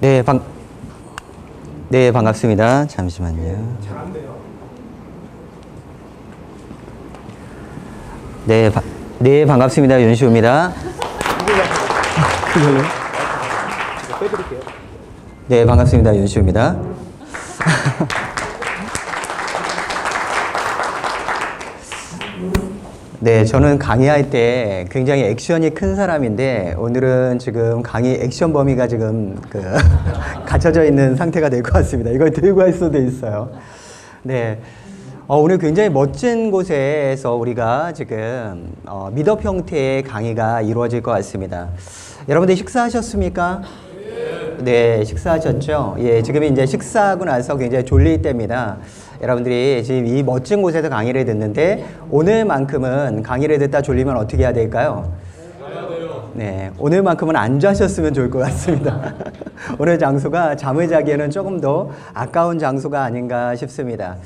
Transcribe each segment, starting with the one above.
네, 네, 반갑습니다. 잠시만요. 네, 네, 반갑습니다. 윤시호입니다. 네, 반갑습니다. 윤시호입니다. 네, 저는 강의할 때 굉장히 액션이 큰 사람인데 오늘은 지금 강의 액션 범위가 지금 갇혀져 있는 상태가 될 것 같습니다. 이걸 들고 할 수도 있어요. 네, 오늘 굉장히 멋진 곳에서 우리가 지금 미덕 형태의 강의가 이루어질 것 같습니다. 여러분들 식사하셨습니까? 네, 식사하셨죠? 예, 지금 이제 식사하고 나서 굉장히 졸릴 때입니다. 여러분들이 지금 이 멋진 곳에서 강의를 듣는데 오늘만큼은 강의를 듣다 졸리면 어떻게 해야 될까요? 네, 오늘만큼은 안 자셨으면 좋을 것 같습니다. 오늘 장소가 잠을 자기에는 조금 더 아까운 장소가 아닌가 싶습니다.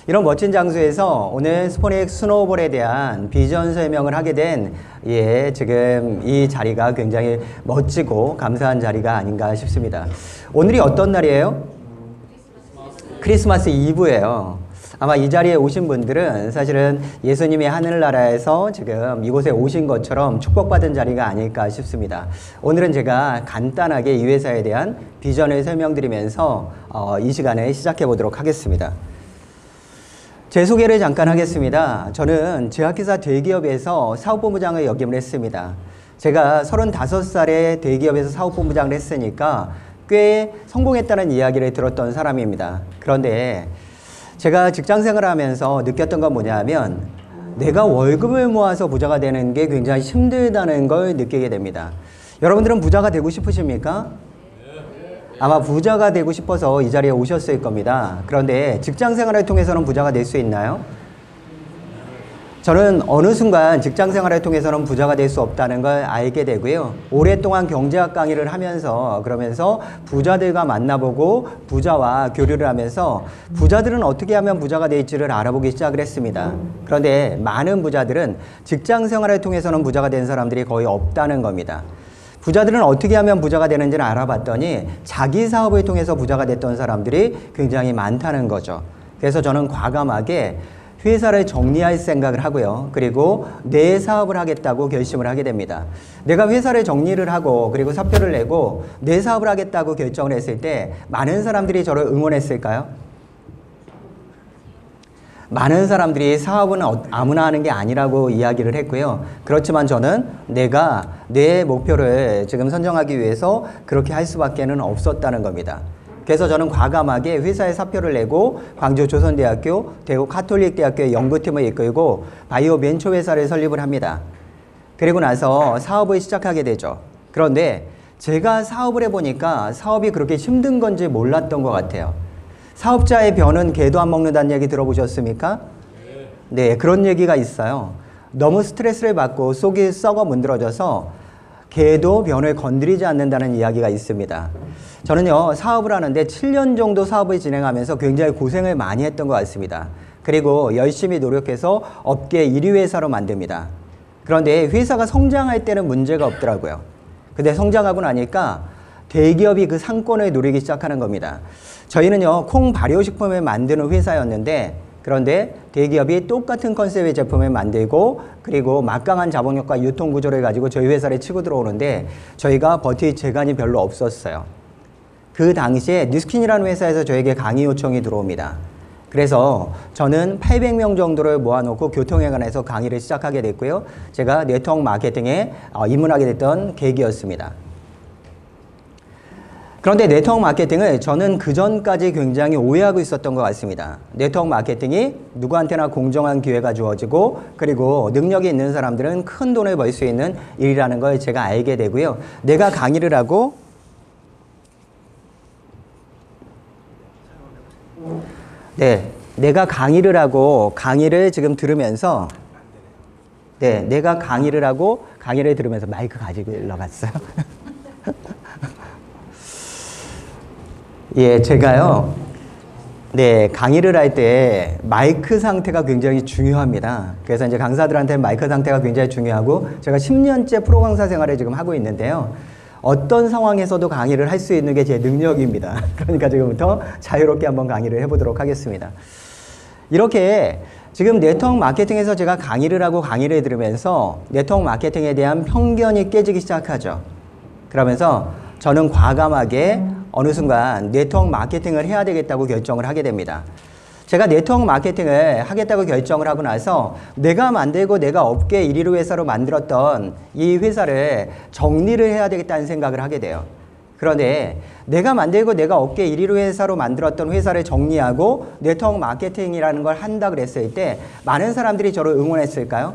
이런 멋진 장소에서 오늘 스포닉 스노우볼에 대한 비전 설명을 하게 된 지금 이 자리가 굉장히 멋지고 감사한 자리가 아닌가 싶습니다. 오늘이 어떤 날이에요? 크리스마스 이브예요. 아마 이 자리에 오신 분들은 사실은 예수님이 하늘나라에서 지금 이곳에 오신 것처럼 축복받은 자리가 아닐까 싶습니다. 오늘은 제가 간단하게 이 회사에 대한 비전을 설명드리면서 이 시간을 시작해 보도록 하겠습니다. 제 소개를 잠깐 하겠습니다. 저는 제약회사 대기업에서 사업본부장을 역임을 했습니다. 제가 35살에 대기업에서 사업본부장을 했으니까 꽤 성공했다는 이야기를 들었던 사람입니다. 그런데 제가 직장생활을 하면서 느꼈던 건 뭐냐면 내가 월급을 모아서 부자가 되는 게 굉장히 힘들다는 걸 느끼게 됩니다. 여러분들은 부자가 되고 싶으십니까? 아마 부자가 되고 싶어서 이 자리에 오셨을 겁니다. 그런데 직장생활을 통해서는 부자가 될 수 있나요? 저는 어느 순간 직장생활을 통해서는 부자가 될 수 없다는 걸 알게 되고요. 오랫동안 경제학 강의를 하면서 그러면서 부자들과 만나보고 부자와 교류를 하면서 부자들은 어떻게 하면 부자가 될지를 알아보기 시작을 했습니다. 그런데 많은 부자들은 직장생활을 통해서는 부자가 된 사람들이 거의 없다는 겁니다. 부자들은 어떻게 하면 부자가 되는지를 알아봤더니 자기 사업을 통해서 부자가 됐던 사람들이 굉장히 많다는 거죠. 그래서 저는 과감하게 회사를 정리할 생각을 하고요. 그리고 내 사업을 하겠다고 결심을 하게 됩니다. 내가 회사를 정리를 하고 그리고 사표를 내고 내 사업을 하겠다고 결정을 했을 때 많은 사람들이 저를 응원했을까요? 많은 사람들이 사업은 아무나 하는 게 아니라고 이야기를 했고요. 그렇지만 저는 내가 내 목표를 지금 선정하기 위해서 그렇게 할 수밖에는 없었다는 겁니다. 그래서 저는 과감하게 회사에 사표를 내고 광주 조선대학교, 대구 카톨릭대학교의 연구팀을 이끌고 바이오 벤처 회사를 설립을 합니다. 그리고 나서 사업을 시작하게 되죠. 그런데 제가 사업을 해보니까 사업이 그렇게 힘든 건지 몰랐던 것 같아요. 사업자의 변은 개도 안 먹는다는 얘기 들어보셨습니까? 네, 그런 얘기가 있어요. 너무 스트레스를 받고 속이 썩어 문드러져서 개도 변을 건드리지 않는다는 이야기가 있습니다. 저는요, 사업을 하는데 7년 정도 사업을 진행하면서 굉장히 고생을 많이 했던 것 같습니다. 그리고 열심히 노력해서 업계 1위 회사로 만듭니다. 그런데 회사가 성장할 때는 문제가 없더라고요. 근데 성장하고 나니까 대기업이 그 상권을 노리기 시작하는 겁니다. 저희는요, 콩 발효식품을 만드는 회사였는데 그런데 대기업이 똑같은 컨셉의 제품을 만들고 그리고 막강한 자본력과 유통구조를 가지고 저희 회사를 치고 들어오는데 저희가 버틸 재간이 별로 없었어요. 그 당시에 뉴스킨이라는 회사에서 저에게 강의 요청이 들어옵니다. 그래서 저는 800명 정도를 모아놓고 교통에 관해서 강의를 시작하게 됐고요. 제가 네트워크 마케팅에 입문하게 됐던 계기였습니다. 그런데 네트워크 마케팅을 저는 그전까지 굉장히 오해하고 있었던 것 같습니다. 네트워크 마케팅이 누구한테나 공정한 기회가 주어지고 그리고 능력이 있는 사람들은 큰 돈을 벌 수 있는 일이라는 걸 제가 알게 되고요. 내가 강의를 하고 내가 강의를 하고 강의를 지금 들으면서 내가 강의를 하고 강의를 들으면서 마이크 가지고 일러갔어요. 예, 제가요, 강의를 할 때 마이크 상태가 굉장히 중요합니다. 그래서 이제 강사들한테 마이크 상태가 굉장히 중요하고 제가 10년째 프로 강사 생활을 지금 하고 있는데요. 어떤 상황에서도 강의를 할 수 있는 게 제 능력입니다. 그러니까 지금부터 자유롭게 한번 강의를 해보도록 하겠습니다. 이렇게 지금 네트워크 마케팅에서 제가 강의를 하고 강의를 들으면서 네트워크 마케팅에 대한 편견이 깨지기 시작하죠. 그러면서 저는 과감하게 어느 순간 네트워크 마케팅을 해야 되겠다고 결정을 하게 됩니다. 제가 네트워크 마케팅을 하겠다고 결정을 하고 나서 내가 만들고 내가 업계 1위로 회사로 만들었던 이 회사를 정리를 해야 되겠다는 생각을 하게 돼요. 그런데 내가 만들고 내가 업계 1위로 회사로 만들었던 회사를 정리하고 네트워크 마케팅이라는 걸 한다 그랬을 때 많은 사람들이 저를 응원했을까요?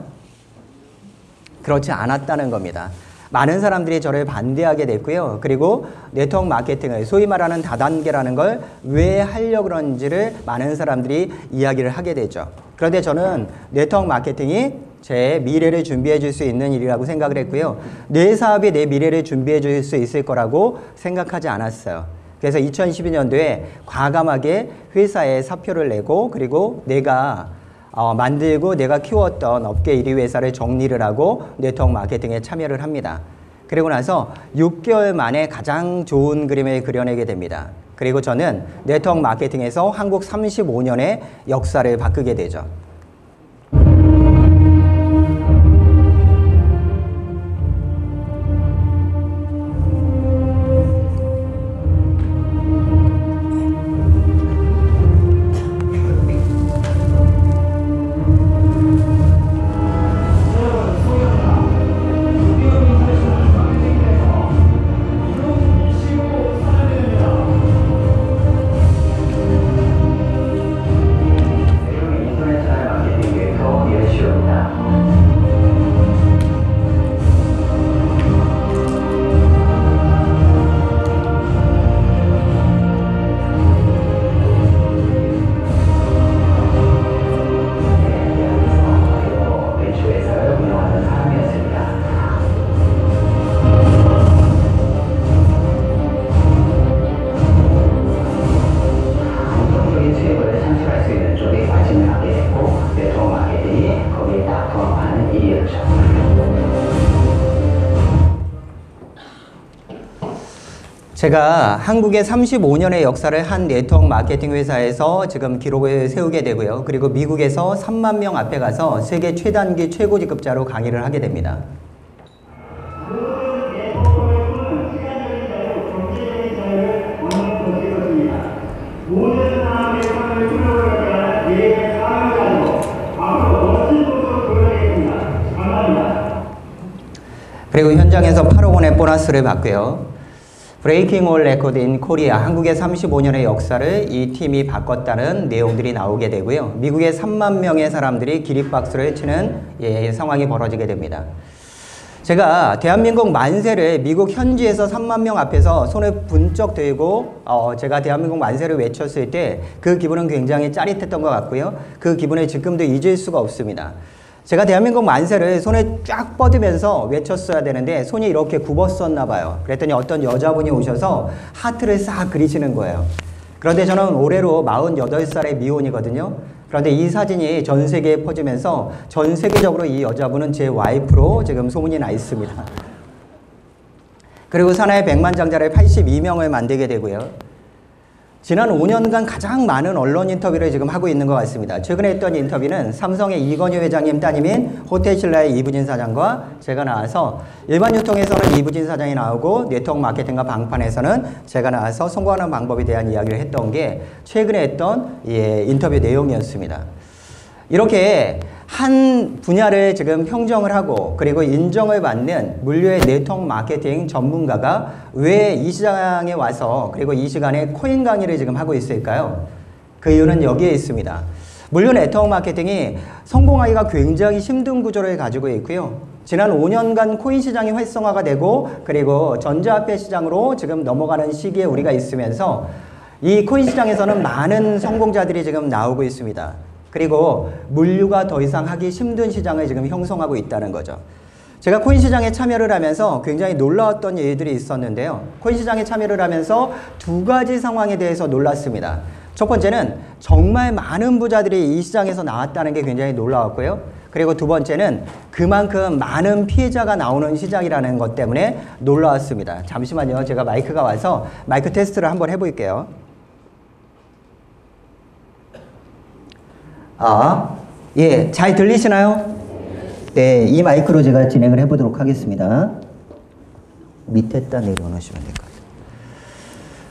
그렇지 않았다는 겁니다. 많은 사람들이 저를 반대하게 됐고요. 그리고 네트워크 마케팅을 소위 말하는 다단계라는 걸 왜 하려고 그런지를 많은 사람들이 이야기를 하게 되죠. 그런데 저는 네트워크 마케팅이 제 미래를 준비해 줄 수 있는 일이라고 생각을 했고요. 내 사업이 내 미래를 준비해 줄 수 있을 거라고 생각하지 않았어요. 그래서 2012년도에 과감하게 회사에 사표를 내고 그리고 내가 만들고 내가 키웠던 업계 1위 회사를 정리를 하고 네트워크 마케팅에 참여를 합니다. 그리고 나서 6개월 만에 가장 좋은 그림을 그려내게 됩니다. 그리고 저는 네트워크 마케팅에서 한국 35년의 역사를 바꾸게 되죠. 제가 한국의 35년의 역사를 한 네트워크 마케팅 회사에서 지금 기록을 세우게 되고요. 그리고 미국에서 3만 명 앞에 가서 세계 최단기 최고직급자로 강의를 하게 됩니다. 그리고 현장에서 8억 원의 보너스를 받고요. 브레이킹 올 레코드 인 코리아, 한국의 35년의 역사를 이 팀이 바꿨다는 내용들이 나오게 되고요. 미국의 3만 명의 사람들이 기립박수를 치는 상황이 벌어지게 됩니다. 제가 대한민국 만세를 미국 현지에서 3만 명 앞에서 손을 번쩍 들고 제가 대한민국 만세를 외쳤을 때 그 기분은 굉장히 짜릿했던 것 같고요. 그 기분을 지금도 잊을 수가 없습니다. 제가 대한민국 만세를 손에 쫙 뻗으면서 외쳤어야 되는데 손이 이렇게 굽었었나 봐요. 그랬더니 어떤 여자분이 오셔서 하트를 싹 그리시는 거예요. 그런데 저는 올해로 48살의 미혼이거든요. 그런데 이 사진이 전 세계에 퍼지면서 전 세계적으로 이 여자분은 제 와이프로 지금 소문이 나 있습니다. 그리고 사나이 백만장자를 82명을 만들게 되고요. 지난 5년간 가장 많은 언론 인터뷰를 지금 하고 있는 것 같습니다. 최근에 했던 인터뷰는 삼성의 이건희 회장님 따님인 호텔신라의 이부진 사장과 제가 나와서 일반 유통에서는 이부진 사장이 나오고 네트워크 마케팅과 방판에서는 제가 나와서 성공하는 방법에 대한 이야기를 했던 게 최근에 했던 인터뷰 내용이었습니다. 이렇게 한 분야를 지금 평정을 하고 그리고 인정을 받는 물류의 네트워크 마케팅 전문가가 왜 이 시장에 와서 그리고 이 시간에 코인 강의를 지금 하고 있을까요? 그 이유는 여기에 있습니다. 물류 네트워크 마케팅이 성공하기가 굉장히 힘든 구조를 가지고 있고요. 지난 5년간 코인 시장이 활성화가 되고 그리고 전자화폐 시장으로 지금 넘어가는 시기에 우리가 있으면서 이 코인 시장에서는 많은 성공자들이 지금 나오고 있습니다. 그리고 물류가 더 이상 하기 힘든 시장을 지금 형성하고 있다는 거죠. 제가 코인 시장에 참여를 하면서 굉장히 놀라웠던 일들이 있었는데요. 코인 시장에 참여를 하면서 두 가지 상황에 대해서 놀랐습니다. 첫 번째는 정말 많은 부자들이 이 시장에서 나왔다는 게 굉장히 놀라웠고요. 그리고 두 번째는 그만큼 많은 피해자가 나오는 시장이라는 것 때문에 놀라웠습니다. 잠시만요. 제가 마이크가 와서 마이크 테스트를 한번 해볼게요. 예, 잘 들리시나요? 네, 이 마이크로 제가 진행을 해보도록 하겠습니다. 밑에다 내려놓으시면 될 것 같아요.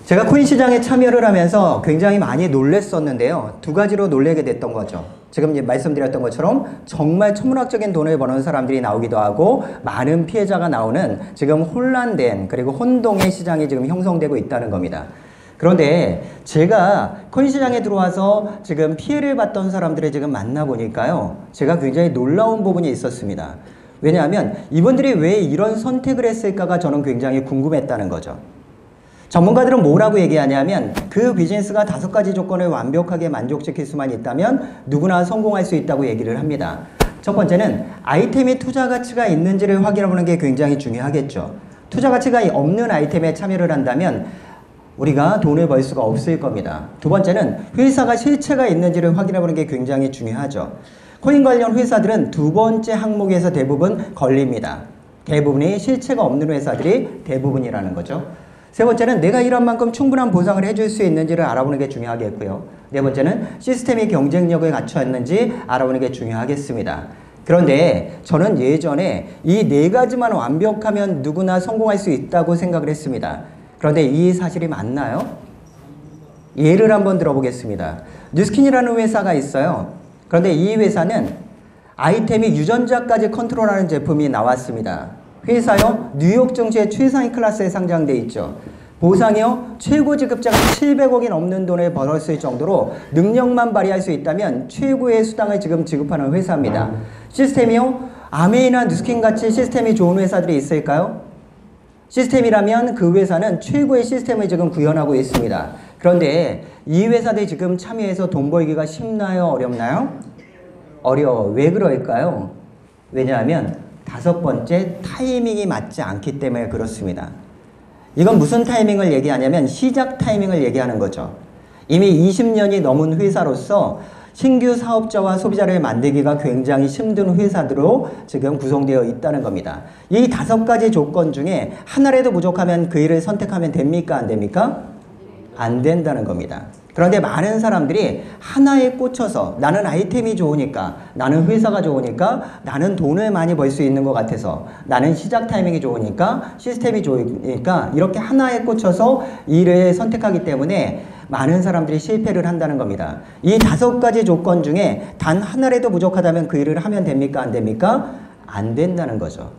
제가 코인 시장에 참여를 하면서 굉장히 많이 놀랬었는데요. 두 가지로 놀라게 됐던 거죠. 지금 말씀드렸던 것처럼 정말 천문학적인 돈을 버는 사람들이 나오기도 하고 많은 피해자가 나오는 지금 혼란된 그리고 혼동의 시장이 지금 형성되고 있다는 겁니다. 그런데 제가 코인 시장에 들어와서 지금 피해를 봤던 사람들을 지금 만나보니까요. 제가 굉장히 놀라운 부분이 있었습니다. 왜냐하면 이분들이 왜 이런 선택을 했을까가 저는 굉장히 궁금했다는 거죠. 전문가들은 뭐라고 얘기하냐면 그 비즈니스가 5가지 조건을 완벽하게 만족시킬 수만 있다면 누구나 성공할 수 있다고 얘기를 합니다. 첫 번째는 아이템이 투자 가치가 있는지를 확인해보는 게 굉장히 중요하겠죠. 투자 가치가 없는 아이템에 참여를 한다면 우리가 돈을 벌 수가 없을 겁니다. 두 번째는 회사가 실체가 있는지를 확인해보는 게 굉장히 중요하죠. 코인 관련 회사들은 두 번째 항목에서 대부분 걸립니다. 대부분이 실체가 없는 회사들이 대부분이라는 거죠. 세 번째는 내가 일한 만큼 충분한 보상을 해줄 수 있는지를 알아보는 게 중요하겠고요. 네 번째는 시스템이 경쟁력을 갖추었는지 알아보는 게 중요하겠습니다. 그런데 저는 예전에 이 4가지만 완벽하면 누구나 성공할 수 있다고 생각을 했습니다. 그런데 이 사실이 맞나요? 예를 한번 들어보겠습니다. 뉴스킨이라는 회사가 있어요. 그런데 이 회사는 아이템이 유전자까지 컨트롤하는 제품이 나왔습니다. 회사요, 뉴욕 증시의 최상위 클래스에 상장돼 있죠. 보상이요, 최고 지급자가 700억이 넘는 돈을 벌었을 정도로 능력만 발휘할 수 있다면 최고의 수당을 지금 지급하는 회사입니다. 시스템이요, 아메이나 뉴스킨 같이 시스템이 좋은 회사들이 있을까요? 시스템이라면 그 회사는 최고의 시스템을 지금 구현하고 있습니다. 그런데 이 회사들이 지금 참여해서 돈 벌기가 쉽나요? 어렵나요? 어려워. 왜 그럴까요? 왜냐하면 5번째, 타이밍이 맞지 않기 때문에 그렇습니다. 이건 무슨 타이밍을 얘기하냐면 시작 타이밍을 얘기하는 거죠. 이미 20년이 넘은 회사로서 신규 사업자와 소비자를 만들기가 굉장히 힘든 회사들로 지금 구성되어 있다는 겁니다. 이 5가지 조건 중에 하나라도 부족하면 그 일을 선택하면 됩니까? 안 됩니까? 안 된다는 겁니다. 그런데 많은 사람들이 하나에 꽂혀서 나는 아이템이 좋으니까, 나는 회사가 좋으니까, 나는 돈을 많이 벌 수 있는 것 같아서, 나는 시작 타이밍이 좋으니까, 시스템이 좋으니까 이렇게 하나에 꽂혀서 일을 선택하기 때문에 많은 사람들이 실패를 한다는 겁니다. 이 5가지 조건 중에 단 하나라도 부족하다면 그 일을 하면 됩니까? 안 됩니까? 안 된다는 거죠.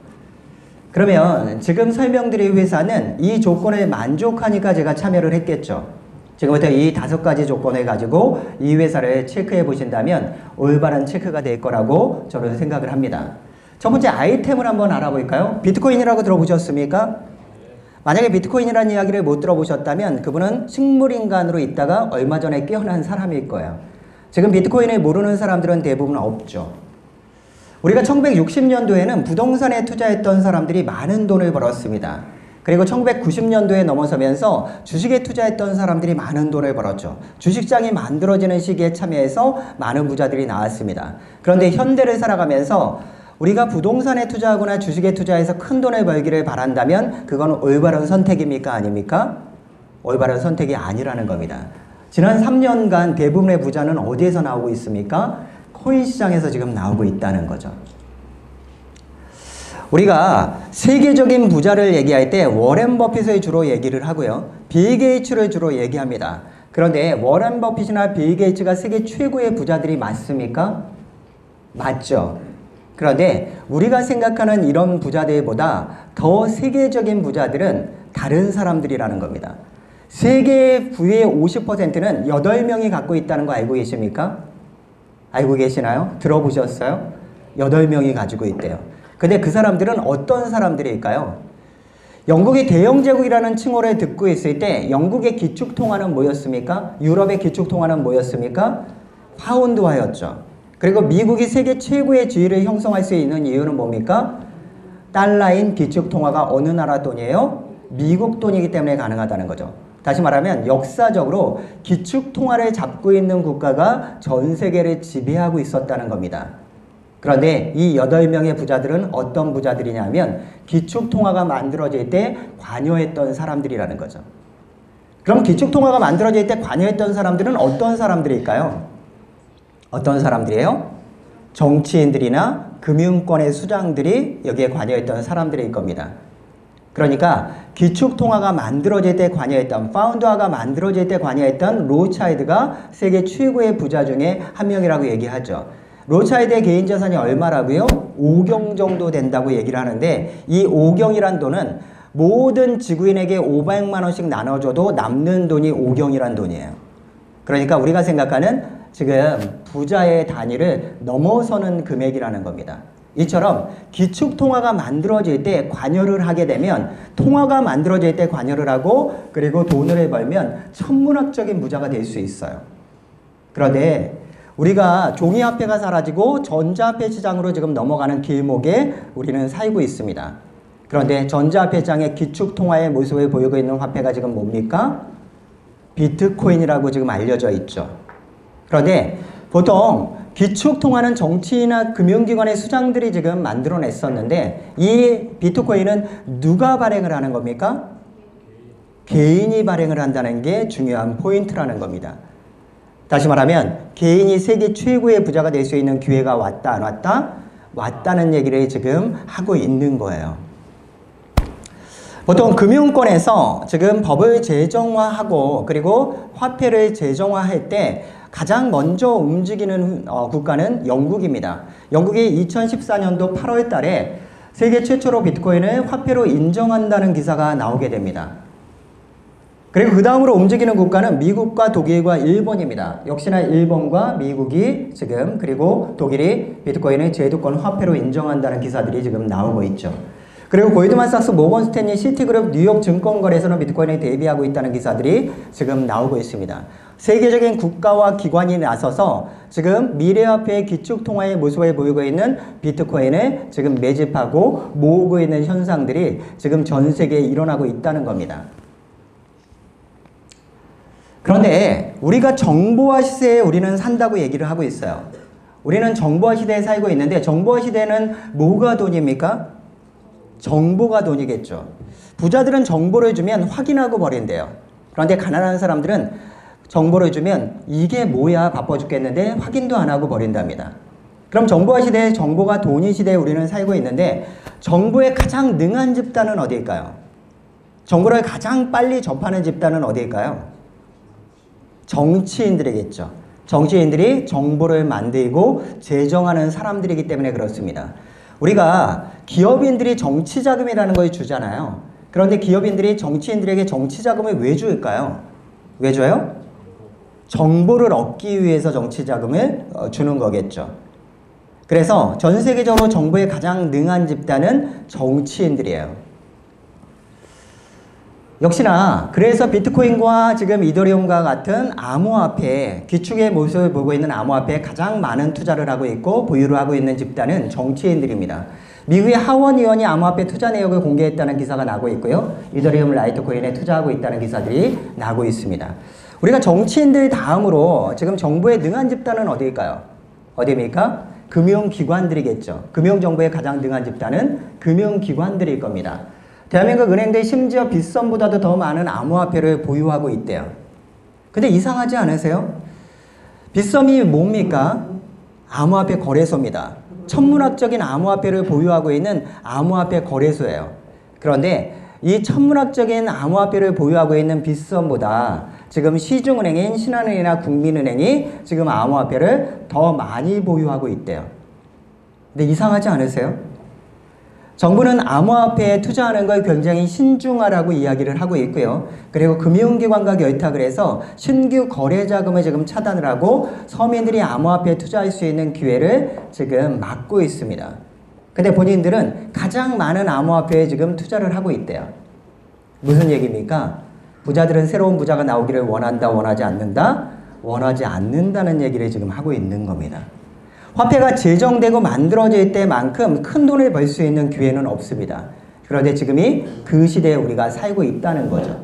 그러면 지금 설명드릴 회사는 이 조건을 만족하니까 제가 참여를 했겠죠. 지금부터 이 5가지 조건을 가지고 이 회사를 체크해 보신다면 올바른 체크가 될 거라고 저는 생각을 합니다. 첫 번째 아이템을 한번 알아볼까요? 비트코인이라고 들어보셨습니까? 만약에 비트코인이라는 이야기를 못 들어보셨다면 그분은 식물인간으로 있다가 얼마 전에 깨어난 사람일 거예요. 지금 비트코인을 모르는 사람들은 대부분 없죠. 우리가 1960년도에는 부동산에 투자했던 사람들이 많은 돈을 벌었습니다. 그리고 1990년도에 넘어서면서 주식에 투자했던 사람들이 많은 돈을 벌었죠. 주식장이 만들어지는 시기에 참여해서 많은 부자들이 나왔습니다. 그런데 현대를 살아가면서 우리가 부동산에 투자하거나 주식에 투자해서 큰 돈을 벌기를 바란다면 그건 올바른 선택입니까? 아닙니까? 올바른 선택이 아니라는 겁니다. 지난 3년간 대부분의 부자는 어디에서 나오고 있습니까? 코인 시장에서 지금 나오고 있다는 거죠. 우리가 세계적인 부자를 얘기할 때 워렌 버핏을 주로 얘기를 하고요. 빌 게이츠를 주로 얘기합니다. 그런데 워렌 버핏이나 빌 게이츠가 세계 최고의 부자들이 맞습니까? 맞죠. 그런데 우리가 생각하는 이런 부자들보다 더 세계적인 부자들은 다른 사람들이라는 겁니다. 세계 부의 50%는 8명이 갖고 있다는 거 알고 계십니까? 알고 계시나요? 들어보셨어요? 8명이 가지고 있대요. 근데 그 사람들은 어떤 사람들일까요? 영국이 대영제국이라는 칭호를 듣고 있을 때 영국의 기축통화는 뭐였습니까? 유럽의 기축통화는 뭐였습니까? 파운드화였죠. 그리고 미국이 세계 최고의 지위를 형성할 수 있는 이유는 뭡니까? 달러인 기축통화가 어느 나라 돈이에요? 미국 돈이기 때문에 가능하다는 거죠. 다시 말하면 역사적으로 기축통화를 잡고 있는 국가가 전 세계를 지배하고 있었다는 겁니다. 그런데 이 8명의 부자들은 어떤 부자들이냐면 기축통화가 만들어질 때 관여했던 사람들이라는 거죠. 그럼 기축통화가 만들어질 때 관여했던 사람들은 어떤 사람들일까요? 어떤 사람들이에요? 정치인들이나 금융권의 수장들이 여기에 관여했던 사람들일 겁니다. 그러니까 기축통화가 만들어질 때 관여했던, 파운드화가 만들어질 때 관여했던 로차일드가 세계 최고의 부자 중에 한 명이라고 얘기하죠. 로차일드의 개인 자산이 얼마라고요? 5경 정도 된다고 얘기를 하는데, 이 5경이란 돈은 모든 지구인에게 500만 원씩 나눠줘도 남는 돈이 5경이란 돈이에요. 그러니까 우리가 생각하는 지금 부자의 단위를 넘어서는 금액이라는 겁니다. 이처럼 기축통화가 만들어질 때 관여를 하게 되면, 통화가 만들어질 때 관여를 하고 그리고 돈을 벌면 천문학적인 부자가 될 수 있어요. 그런데 우리가 종이화폐가 사라지고 전자화폐 시장으로 지금 넘어가는 길목에 우리는 살고 있습니다. 그런데 전자화폐 시장의 기축통화의 모습을 보이고 있는 화폐가 지금 뭡니까? 비트코인이라고 지금 알려져 있죠. 그런데 보통 기축통화는 정치나 금융기관의 수장들이 지금 만들어냈었는데, 이 비트코인은 누가 발행을 하는 겁니까? 개인이 발행을 한다는 게 중요한 포인트라는 겁니다. 다시 말하면 개인이 세계 최고의 부자가 될 수 있는 기회가 왔다 안 왔다? 왔다는 얘기를 지금 하고 있는 거예요. 보통 금융권에서 지금 법을 제정화하고 그리고 화폐를 제정화할 때 가장 먼저 움직이는 국가는 영국입니다. 영국이 2014년도 8월 달에 세계 최초로 비트코인을 화폐로 인정한다는 기사가 나오게 됩니다. 그리고 그 다음으로 움직이는 국가는 미국과 독일과 일본입니다. 역시나 일본과 미국이 지금, 그리고 독일이 비트코인을 제도권 화폐로 인정한다는 기사들이 지금 나오고 있죠. 그리고 골드만삭스, 모건 스탠리, 시티그룹, 뉴욕 증권거래소는 비트코인에 대비하고 있다는 기사들이 지금 나오고 있습니다. 세계적인 국가와 기관이 나서서 지금 미래화폐의 기축통화의 모습을 보이고 있는 비트코인을 지금 매집하고 모으고 있는 현상들이 지금 전 세계에 일어나고 있다는 겁니다. 그런데 우리가 정보화 시대에 우리는 산다고 얘기를 하고 있어요. 우리는 정보화 시대에 살고 있는데, 정보화 시대는 뭐가 돈입니까? 정보가 돈이겠죠. 부자들은 정보를 주면 확인하고 버린대요. 그런데 가난한 사람들은 정보를 주면 이게 뭐야 바빠 죽겠는데 확인도 안 하고 버린답니다. 그럼 정보화 시대에, 정보가 돈이 시대에 우리는 살고 있는데, 정보에 가장 능한 집단은 어디일까요? 정보를 가장 빨리 접하는 집단은 어디일까요? 정치인들이겠죠. 정치인들이 정보를 만들고 제정하는 사람들이기 때문에 그렇습니다. 우리가 기업인들이 정치자금이라는 걸 주잖아요. 그런데 기업인들이 정치인들에게 정치자금을 왜 줄까요? 왜 줘요? 정보를 얻기 위해서 정치자금을 주는 거겠죠. 그래서 전 세계적으로 정보에 가장 능한 집단은 정치인들이에요. 역시나 그래서 비트코인과 지금 이더리움과 같은 암호화폐, 기축의 모습을 보고 있는 암호화폐에 가장 많은 투자를 하고 있고 보유를 하고 있는 집단은 정치인들입니다. 미국의 하원 의원이 암호화폐 투자 내역을 공개했다는 기사가 나고 있고요. 이더리움 라이트코인에 투자하고 있다는 기사들이 나고 있습니다. 우리가 정치인들 다음으로 지금 정보에 능한 집단은 어디일까요? 어디입니까? 금융기관들이겠죠. 금융정보에 가장 능한 집단은 금융기관들일 겁니다. 대한민국 은행들이 심지어 빗썸보다도 더 많은 암호화폐를 보유하고 있대요. 근데 이상하지 않으세요? 빗썸이 뭡니까? 암호화폐 거래소입니다. 천문학적인 암호화폐를 보유하고 있는 암호화폐 거래소예요. 그런데 이 천문학적인 암호화폐를 보유하고 있는 빗썸보다 지금 시중은행인 신한은행이나 국민은행이 지금 암호화폐를 더 많이 보유하고 있대요. 근데 이상하지 않으세요? 정부는 암호화폐에 투자하는 걸 굉장히 신중하라고 이야기를 하고 있고요. 그리고 금융기관과 결탁을 해서 신규 거래 자금을 지금 차단을 하고 서민들이 암호화폐에 투자할 수 있는 기회를 지금 막고 있습니다. 근데 본인들은 가장 많은 암호화폐에 지금 투자를 하고 있대요. 무슨 얘기입니까? 부자들은 새로운 부자가 나오기를 원한다, 원하지 않는다? 원하지 않는다는 얘기를 지금 하고 있는 겁니다. 화폐가 제정되고 만들어질 때만큼 큰 돈을 벌 수 있는 기회는 없습니다. 그런데 지금이 그 시대에 우리가 살고 있다는 거죠.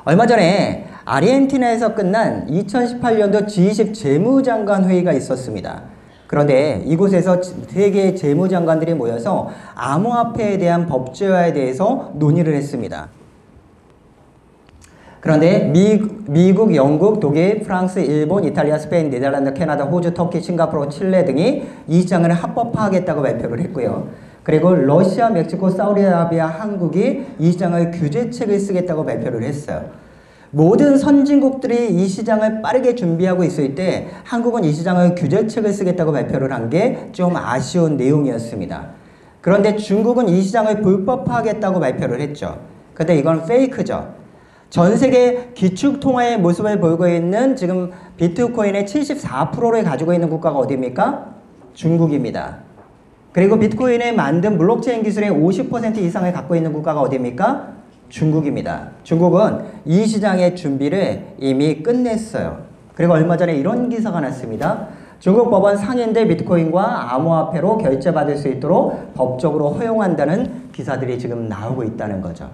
얼마 전에 아르헨티나에서 끝난 2018년도 G20 재무장관 회의가 있었습니다. 그런데 이곳에서 세계 재무장관들이 모여서 암호화폐에 대한 법제화에 대해서 논의를 했습니다. 그런데 미국, 영국, 독일, 프랑스, 일본, 이탈리아, 스페인, 네덜란드, 캐나다, 호주, 터키, 싱가포르, 칠레 등이 이 시장을 합법화하겠다고 발표를 했고요. 그리고 러시아, 멕시코, 사우디아라비아, 한국이 이 시장을 규제책을 쓰겠다고 발표를 했어요. 모든 선진국들이 이 시장을 빠르게 준비하고 있을 때 한국은 이 시장을 규제책을 쓰겠다고 발표를 한 게 좀 아쉬운 내용이었습니다. 그런데 중국은 이 시장을 불법화하겠다고 발표를 했죠. 근데 이건 페이크죠. 전 세계 기축통화의 모습을 보이고 있는 지금 비트코인의 74%를 가지고 있는 국가가 어디입니까? 중국입니다. 그리고 비트코인에 만든 블록체인 기술의 50% 이상을 갖고 있는 국가가 어디입니까? 중국입니다. 중국은 이 시장의 준비를 이미 끝냈어요. 그리고 얼마 전에 이런 기사가 났습니다. 중국 법원 상인들 비트코인과 암호화폐로 결제받을 수 있도록 법적으로 허용한다는 기사들이 지금 나오고 있다는 거죠.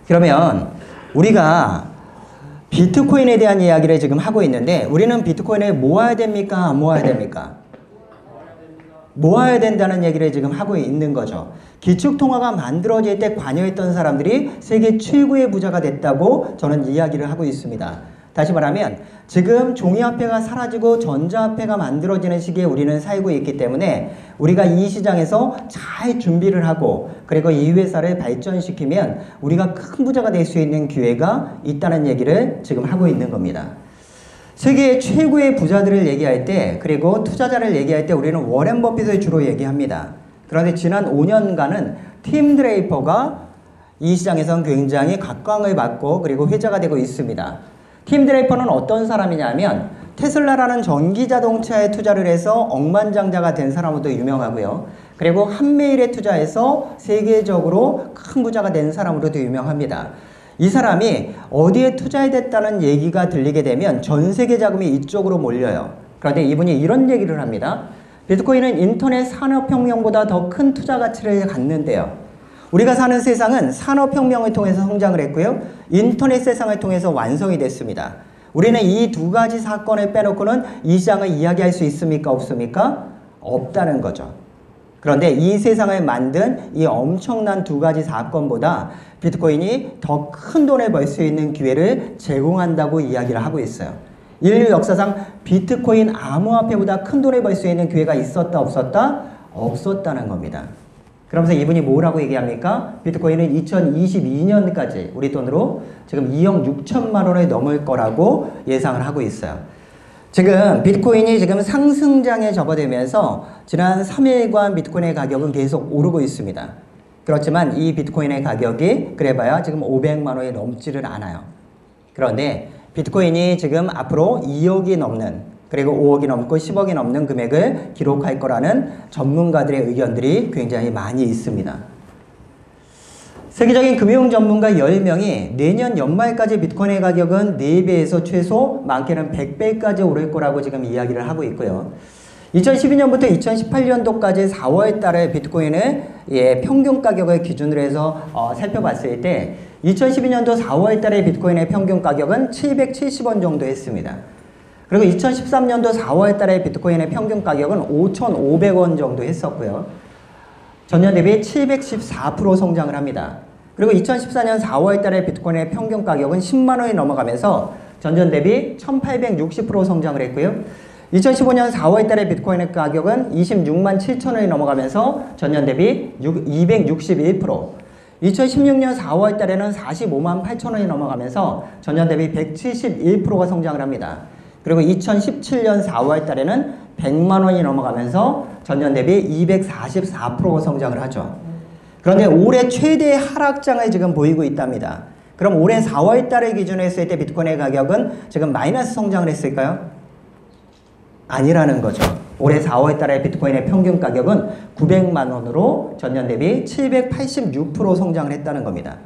그러면 우리가 비트코인에 대한 이야기를 지금 하고 있는데 우리는 비트코인을 모아야 됩니까? 안 모아야 됩니까? 모아야 된다는 얘기를 지금 하고 있는 거죠. 기축통화가 만들어질 때 관여했던 사람들이 세계 최고의 부자가 됐다고 저는 이야기를 하고 있습니다. 다시 말하면 지금 종이화폐가 사라지고 전자화폐가 만들어지는 시기에 우리는 살고 있기 때문에 우리가 이 시장에서 잘 준비를 하고 그리고 이 회사를 발전시키면 우리가 큰 부자가 될 수 있는 기회가 있다는 얘기를 지금 하고 있는 겁니다. 세계의 최고의 부자들을 얘기할 때 그리고 투자자를 얘기할 때 우리는 워렌 버핏을 주로 얘기합니다. 그런데 지난 5년간은 팀 드레이퍼가 이 시장에선 굉장히 각광을 받고 그리고 회자가 되고 있습니다. 팀 드레이퍼는 어떤 사람이냐면 테슬라라는 전기자동차에 투자를 해서 억만장자가 된 사람으로도 유명하고요. 그리고 한메일에 투자해서 세계적으로 큰 부자가 된 사람으로도 유명합니다. 이 사람이 어디에 투자해댔다는 얘기가 들리게 되면 전 세계 자금이 이쪽으로 몰려요. 그런데 이분이 이런 얘기를 합니다. 비트코인은 인터넷 산업혁명보다 더 큰 투자 가치를 갖는데요. 우리가 사는 세상은 산업혁명을 통해서 성장을 했고요. 인터넷 세상을 통해서 완성이 됐습니다. 우리는 이 두 가지 사건을 빼놓고는 이 시장을 이야기할 수 있습니까? 없습니까? 없다는 거죠. 그런데 이 세상을 만든 이 엄청난 두 가지 사건보다 비트코인이 더 큰 돈을 벌 수 있는 기회를 제공한다고 이야기를 하고 있어요. 인류 역사상 비트코인 암호화폐보다 큰 돈을 벌 수 있는 기회가 있었다 없었다? 없었다는 겁니다. 그러면서 이분이 뭐라고 얘기합니까? 비트코인은 2022년까지 우리 돈으로 지금 2억 6천만 원을 넘을 거라고 예상을 하고 있어요. 지금 비트코인이 지금 상승장에 접어들면서 지난 3일간 비트코인의 가격은 계속 오르고 있습니다. 그렇지만 이 비트코인의 가격이 그래봐야 지금 500만 원이 넘지를 않아요. 그런데 비트코인이 지금 앞으로 2억이 넘는 그리고 5억이 넘고 10억이 넘는 금액을 기록할 거라는 전문가들의 의견들이 굉장히 많이 있습니다. 세계적인 금융 전문가 10명이 내년 연말까지 비트코인의 가격은 4배에서 최소 많게는 100배까지 오를 거라고 지금 이야기를 하고 있고요. 2012년부터 2018년도까지 4월 달에 비트코인의 평균 가격을 기준으로 해서 살펴봤을 때 2012년도 4월 달에 비트코인의 평균 가격은 770원 정도 했습니다. 그리고 2013년도 4월 달에 비트코인의 평균 가격은 5,500원 정도 했었고요. 전년 대비 714% 성장을 합니다. 그리고 2014년 4월 달에 비트코인의 평균 가격은 10만 원이 넘어가면서 전년 대비 1860% 성장을 했고요. 2015년 4월 달에 비트코인의 가격은 26만 7천 원이 넘어가면서 전년 대비 261%, 2016년 4월 달에는 45만 8천 원이 넘어가면서 전년 대비 171%가 성장을 합니다. 그리고 2017년 4월 달에는 100만 원이 넘어가면서 전년 대비 244%가 성장을 하죠. 그런데 올해 최대 하락장을 지금 보이고 있답니다. 그럼 올해 4월 달을 기준으로 했을 때 비트코인의 가격은 지금 마이너스 성장을 했을까요? 아니라는 거죠. 올해 4월 달에 비트코인의 평균 가격은 900만 원으로 전년 대비 786% 성장을 했다는 겁니다.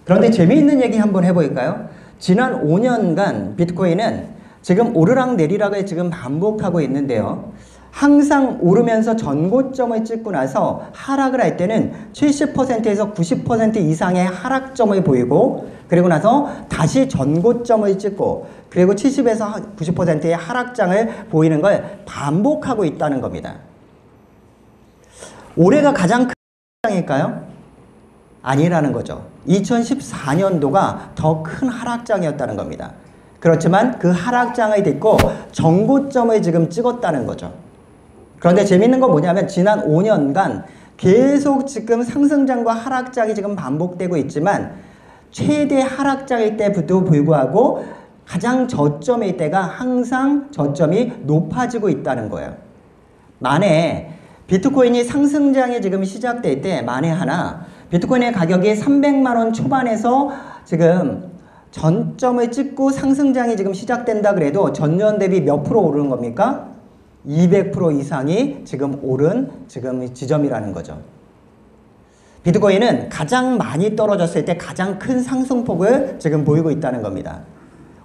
그런데 재미있는 얘기 한번 해볼까요? 지난 5년간 비트코인은 지금 오르락 내리락을 지금 반복하고 있는데요. 항상 오르면서 전고점을 찍고 나서 하락을 할 때는 70%에서 90% 이상의 하락점을 보이고, 그리고 나서 다시 전고점을 찍고, 그리고 70에서 90%의 하락장을 보이는 걸 반복하고 있다는 겁니다. 올해가 가장 큰 하락장일까요? 아니라는 거죠. 2014년도가 더 큰 하락장이었다는 겁니다. 그렇지만 그 하락장을 딛고 전고점을 지금 찍었다는 거죠. 그런데 재밌는 건 뭐냐면 지난 5년간 계속 지금 상승장과 하락장이 지금 반복되고 있지만 최대 하락장일 때부터 불구하고 가장 저점일 때가 항상 저점이 높아지고 있다는 거예요. 만에 비트코인이 상승장이 지금 시작될 때 만에 하나 비트코인의 가격이 300만 원 초반에서 지금 전점을 찍고 상승장이 지금 시작된다 그래도 전년 대비 몇 프로 오르는 겁니까? 200% 이상이 지금 오른 지금 지점이라는 거죠. 비트코인은 가장 많이 떨어졌을 때 가장 큰 상승폭을 지금 보이고 있다는 겁니다.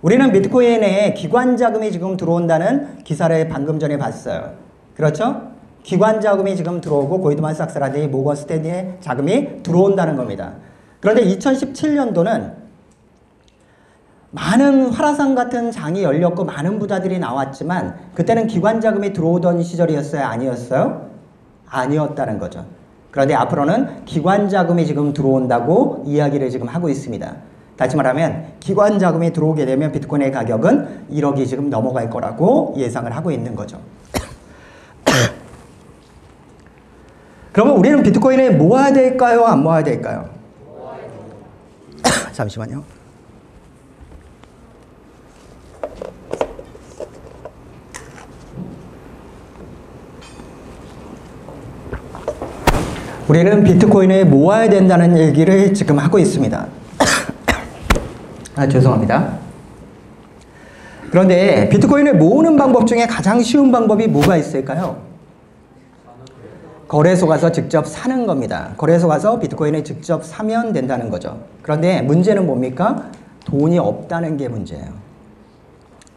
우리는 비트코인에 기관 자금이 지금 들어온다는 기사를 방금 전에 봤어요. 그렇죠? 기관 자금이 지금 들어오고 골드만삭스라든지 모건 스탠리의 자금이 들어온다는 겁니다. 그런데 2017년도는 많은 화라산 같은 장이 열렸고 많은 부자들이 나왔지만 그때는 기관 자금이 들어오던 시절이었어요? 아니었어요? 아니었다는 거죠. 그런데 앞으로는 기관 자금이 지금 들어온다고 이야기를 지금 하고 있습니다. 다시 말하면 기관 자금이 들어오게 되면 비트코인의 가격은 1억이 지금 넘어갈 거라고 예상을 하고 있는 거죠. 그러면 우리는 비트코인을 모아야 될까요? 안 모아야 될까요? 잠시만요. 우리는 비트코인을 모아야 된다는 얘기를 지금 하고 있습니다. 죄송합니다. 그런데 비트코인을 모으는 방법 중에 가장 쉬운 방법이 뭐가 있을까요? 거래소 가서 직접 사는 겁니다. 거래소 가서 비트코인을 직접 사면 된다는 거죠. 그런데 문제는 뭡니까? 돈이 없다는 게 문제예요.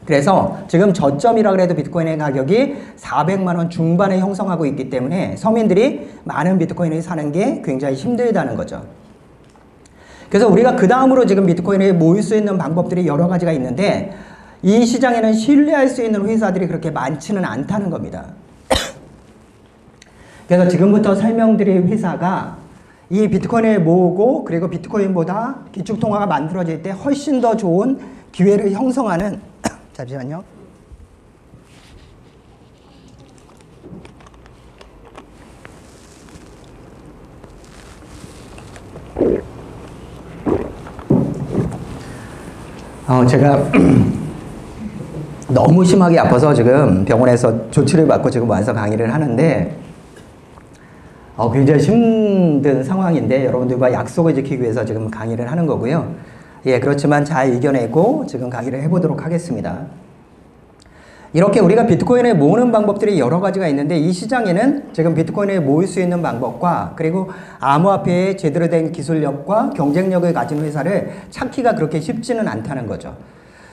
그래서 지금 저점이라 그래도 비트코인의 가격이 400만 원 중반에 형성하고 있기 때문에 서민들이 많은 비트코인을 사는 게 굉장히 힘들다는 거죠. 그래서 우리가 그 다음으로 지금 비트코인을 모을 수 있는 방법들이 여러 가지가 있는데 이 시장에는 신뢰할 수 있는 회사들이 그렇게 많지는 않다는 겁니다. 그래서 지금부터 설명드릴 회사가 이 비트코인을 모으고 그리고 비트코인보다 기축통화가 만들어질 때 훨씬 더 좋은 기회를 형성하는 잠시만요. 제가 너무 심하게 아파서 지금 병원에서 조치를 받고 지금 와서 강의를 하는데 굉장히 힘든 상황인데 여러분들과 약속을 지키기 위해서 지금 강의를 하는 거고요. 예, 그렇지만 잘 이겨내고 지금 강의를 해보도록 하겠습니다. 이렇게 우리가 비트코인을 모으는 방법들이 여러 가지가 있는데 이 시장에는 지금 비트코인을 모을 수 있는 방법과 그리고 암호화폐의 제대로 된 기술력과 경쟁력을 가진 회사를 찾기가 그렇게 쉽지는 않다는 거죠.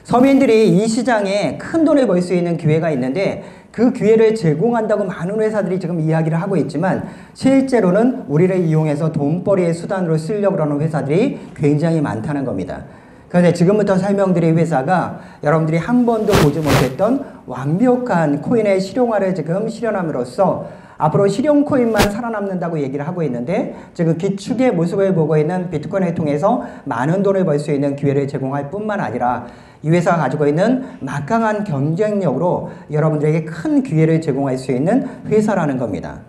서민들이 이 시장에 큰 돈을 벌 수 있는 기회가 있는데 그 기회를 제공한다고 많은 회사들이 지금 이야기를 하고 있지만 실제로는 우리를 이용해서 돈벌이의 수단으로 쓰려고 하는 회사들이 굉장히 많다는 겁니다. 그런데 지금부터 설명드릴 회사가 여러분들이 한 번도 보지 못했던 완벽한 코인의 실용화를 지금 실현함으로써 앞으로 실용 코인만 살아남는다고 얘기를 하고 있는데 지금 기축의 모습을 보고 있는 비트코인을 통해서 많은 돈을 벌 수 있는 기회를 제공할 뿐만 아니라 이 회사가 가지고 있는 막강한 경쟁력으로 여러분들에게 큰 기회를 제공할 수 있는 회사라는 겁니다.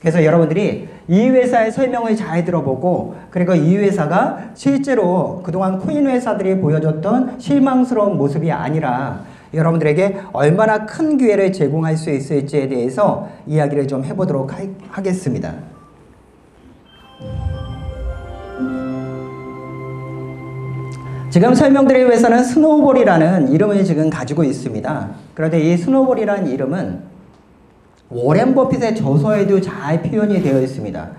그래서 여러분들이 이 회사의 설명을 잘 들어보고 그리고 이 회사가 실제로 그동안 코인 회사들이 보여줬던 실망스러운 모습이 아니라 여러분들에게 얼마나 큰 기회를 제공할 수 있을지에 대해서 이야기를 좀 해보도록 하겠습니다. 지금 설명드릴 회사는 스노우볼이라는 이름을 지금 가지고 있습니다. 그런데 이 스노우볼이라는 이름은 워렌 버핏의 저서에도 잘 표현이 되어 있습니다.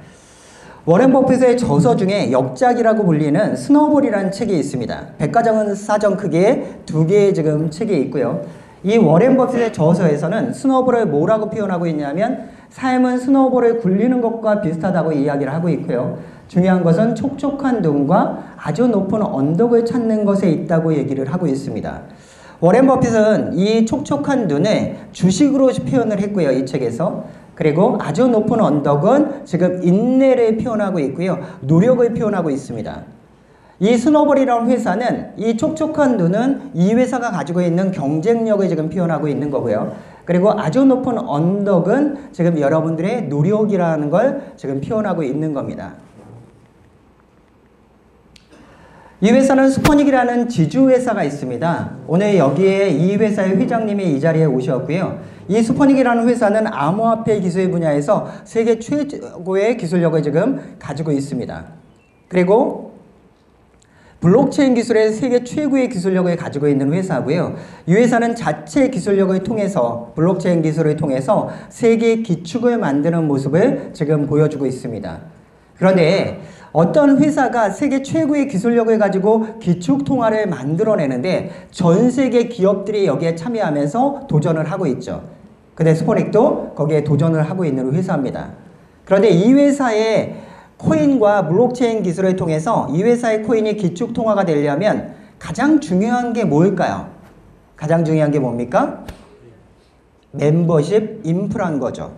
워렌 버핏의 저서 중에 역작이라고 불리는 스노우볼이라는 책이 있습니다. 백과사전 크기의 2개의 지금 책이 있고요. 이 워렌 버핏의 저서에서는 스노볼을 뭐라고 표현하고 있냐면 삶은 스노볼을 굴리는 것과 비슷하다고 이야기를 하고 있고요. 중요한 것은 촉촉한 눈과 아주 높은 언덕을 찾는 것에 있다고 얘기를 하고 있습니다. 워렌 버핏은 이 촉촉한 눈을 주식으로 표현을 했고요. 이 책에서. 그리고 아주 높은 언덕은 지금 인내를 표현하고 있고요. 노력을 표현하고 있습니다. 이 스노볼이라는 회사는 이 촉촉한 눈은 이 회사가 가지고 있는 경쟁력을 지금 표현하고 있는 거고요. 그리고 아주 높은 언덕은 지금 여러분들의 노력이라는 걸 지금 표현하고 있는 겁니다. 이 회사는 스포닉이라는 지주회사가 있습니다. 오늘 여기에 이 회사의 회장님이 이 자리에 오셨고요. 이 스포닉이라는 회사는 암호화폐 기술 분야에서 세계 최고의 기술력을 지금 가지고 있습니다. 그리고 블록체인 기술의 세계 최고의 기술력을 가지고 있는 회사고요. 이 회사는 자체 기술력을 통해서 블록체인 기술을 통해서 세계 기축을 만드는 모습을 지금 보여주고 있습니다. 그런데 어떤 회사가 세계 최고의 기술력을 가지고 기축 통화를 만들어내는데 전 세계 기업들이 여기에 참여하면서 도전을 하고 있죠. 근데 스포닉도 거기에 도전을 하고 있는 회사입니다. 그런데 이 회사의 코인과 블록체인 기술을 통해서 이 회사의 코인이 기축 통화가 되려면 가장 중요한 게 뭘까요? 가장 중요한 게 뭡니까? 멤버십 인프라인 거죠.